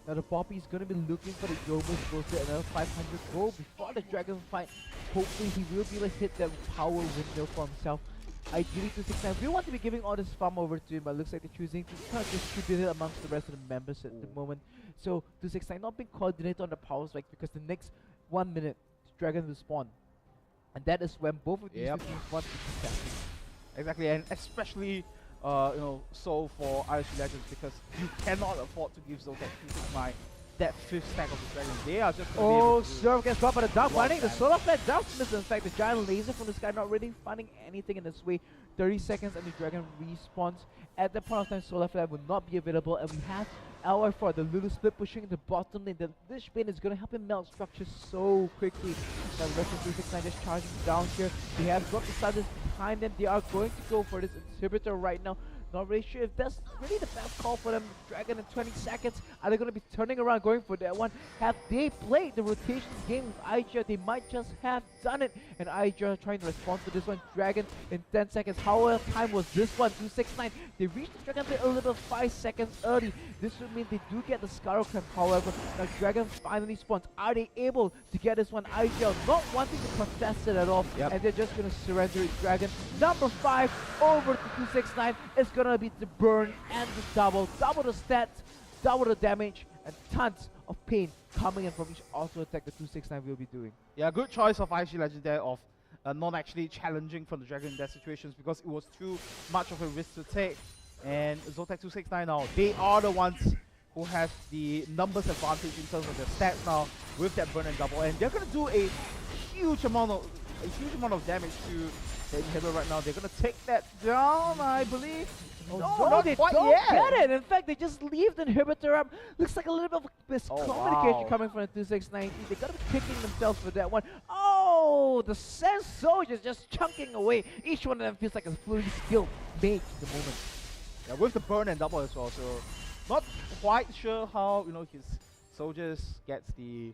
Now the Poppy is going to be looking for the Yomas goal to another 500 gold before the Dragon fight. Hopefully he will be able to hit that power window for himself. Ideally 269, we want to be giving all this farm over to him, but looks like they're choosing to kind of distribute it amongst the rest of the members at the moment. So 269 not being coordinated on the power spike because the next 1 minute, Dragon will spawn. And that is when both of these two teams want to be successful. Exactly, and especially so for IG Legends, because you cannot afford to give Zotac 269 that 5th stack of the Dragon. They are just Serve gets dropped by the Dark Binding. The Solar Flare does miss. In fact, the giant laser from the sky not really finding anything in its way. 30 seconds and the Dragon respawns. At that point of time, Solar Flare will not be available, and we have LR4, the Lulu split pushing the bottom lane. The Lich Bane is going to help him melt structure so quickly. Now Russian 269 just charging down here. They have got the Stardust behind them. They are going to go for this inhibitor right now. Not really sure if that's really the best call for them. Dragon in 20 seconds. Are they going to be turning around, going for that one? Have they played the rotations game with IGL? They might just have done it. And IGL trying to respond to this one. Dragon in 10 seconds. How well time was this one? 269. They reached the Dragon a little 5 seconds early. This would mean they do get the Scarrow Cramp. However, now Dragon finally spawns. Are they able to get this one? IGL not wanting to contest it at all. And they're just going to surrender it. Dragon number 5 over to 269. It's going to be the burn and the double the stats, double the damage, and tons of pain coming in from each auto attack the 269 will be doing. Yeah, good choice of IG Legend there of not actually challenging from the Dragon in that situations, because it was too much of a risk to take. And Zotac 269 now, they are the ones who have the numbers advantage in terms of their stats now with that burn and double, and they're going to do a huge amount of damage to the inhibitor right now. They're going to take that down, I believe. No, they don't get it. In fact, they just leave the inhibitor up. Looks like a little bit of miscommunication coming from the 269. They gotta be kicking themselves for that one. Oh, the Sense Soldiers just chunking away. Each one of them feels like a fully skilled mage at the moment. Yeah, with the burn and double as well. So not quite sure how his soldiers gets the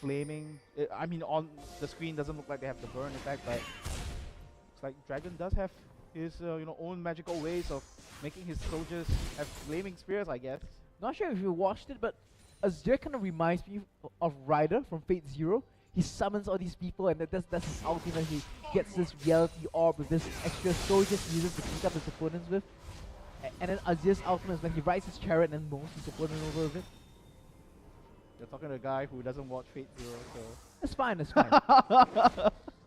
flaming. I mean, on the screen doesn't look like they have the burn effect, but looks like Dragon does have his own magical ways of making his soldiers have flaming spears, I guess. Not sure if you watched it, but Azir kind of reminds me of Ryder from Fate Zero. He summons all these people, and that's his ultimate. He gets this reality orb with this extra soldiers he uses to beat up his opponents with. And then Azir's ultimate is when he rides his chariot and mows his opponent over with it. You're talking to a guy who doesn't watch Fate Zero, so... It's fine, it's fine.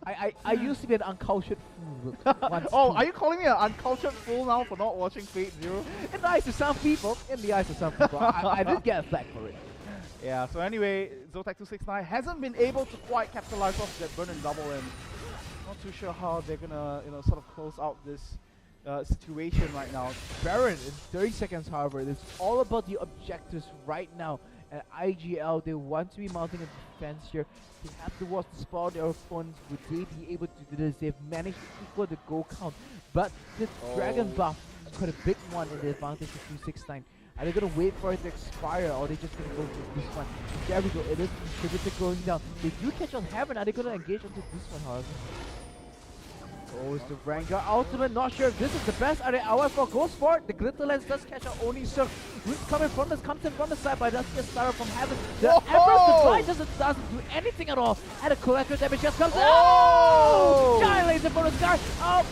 I used to be an uncultured fool. Are you calling me an uncultured fool now for not watching Fate Zero? In the eyes of some people, I did get a flag for it. Yeah, so anyway, Zotac 269 hasn't been able to quite capitalize off that burn and double, and not too sure how they're gonna sort of close out this situation right now. Baron in 30 seconds, however, it's all about the objectives right now. And IGL, they want to be mounting a defense here. They have to watch the spot their opponents. Would they be able to do this? They've managed to equal the goal count. But the Dragon buff is quite a big one in the advantage of 269. Are they going to wait for it to expire, or are they just going to go for this one? There we go. It is distributed going down. They do catch on Heaven. Are they going to engage onto this one, however? Goes to Vanguard ultimate, not sure if this is the best. Are they LR4 goes for it? The glitter lens does catch out Oni Sir. Roots coming from this, comes in from the side, but does get started from Heaven. The Emperor's Defiant doesn't do anything at all. And the collateral damage just comes. Oh! Giant laser from the sky. Oh,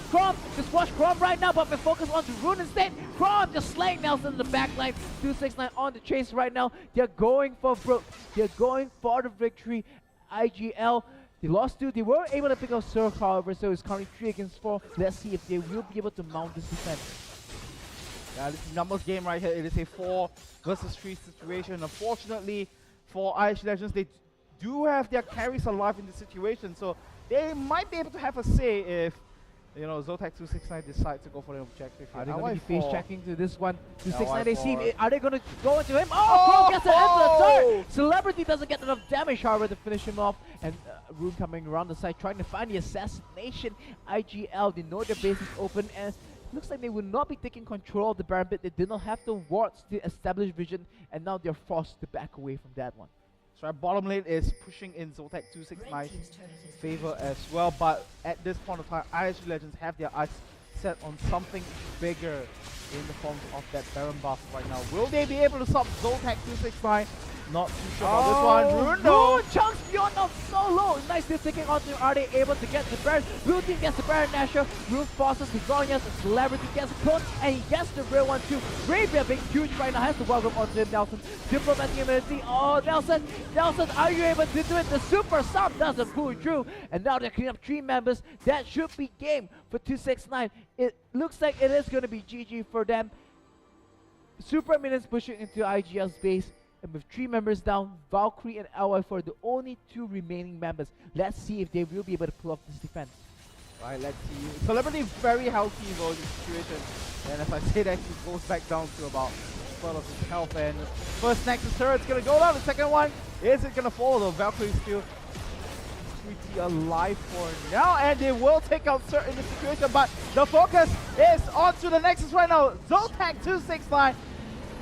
Crom! Just watch Crom right now, but we focus on the Rune instead. Crom just slaying Nelson in the backline. 269 on the chase right now. They're going for broke. They're going for the victory. IGL. They lost 2. They were able to pick up Cirque, however, so it's currently 3 against 4. Let's see if they will be able to mount this defense. Yeah, this is numbers game right here. It is a 4 versus 3 situation. Unfortunately, for IG Legends, they do have their carries alive in this situation, so they might be able to have a say if you know, Zotac 269 decides to go for the objective here. Are they going to be face checking to this one? 269, they see. Are they going to go into him? Oh, Crow gets it into the third. Celebrity doesn't get enough damage, however, to finish him off. And Rune coming around the side, trying to find the assassination. IGL, they know their base is open, and looks like they will not be taking control of the Baron pit. They did not have the wards to establish vision, and now they're forced to back away from that one. So our bottom lane is pushing in Zotac 269 favor as well, but at this point of time, ISG Legends have their eyes set on something bigger in the form of that Baron buff right now. Will they be able to stop Zotac 269? Not too sure about this one. Rune though! Chunks beyond now so low. Nicely taking onto him. Are they able to get the Baron? Blue team gets the Baron Nashor. Rune forces the Zonias. Celebrity gets a clone, and he gets the real one too. Rapier being huge right now. Has to welcome onto him, Nelson. Diplomatic immunity. Oh, Nelson, are you able to do it? The super sub doesn't pull through. And now they're cleaning up 3 members. That should be game for 269. It looks like it is going to be GG for them. Super minions pushing into IGL's base. And with 3 members down, Valkyrie and LY4 the only 2 remaining members. Let's see if they will be able to pull off this defense. Right, let's see. Celebrity very healthy though in this situation. And as I say that, he goes back down to about 12 of his health. And first Nexus turret's gonna go down. The second one, is it gonna fall though? Valkyrie's still pretty alive for now. And they will take out Cert in this situation. But the focus is onto the Nexus right now. Zotac 269.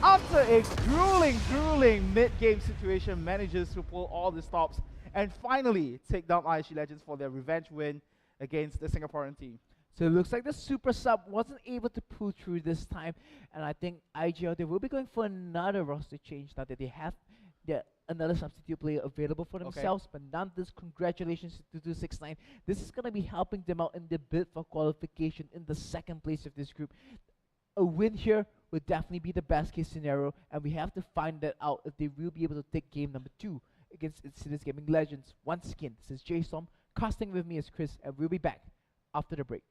After a grueling mid-game situation, manages to pull all the stops and finally take down ISG Legends for their revenge win against the Singaporean team. So it looks like the super sub wasn't able to pull through this time, and I think IGL, they will be going for another roster change now that they have another substitute player available for themselves. But nonetheless, congratulations to 269. This is going to be helping them out in the bid for qualification in the second place of this group. A win here would definitely be the best case scenario, and we have to find that out if they will be able to take game number 2 against Insidious Gaming Legends. Once again, this is J-Storm, casting with me as Chris, and we'll be back after the break.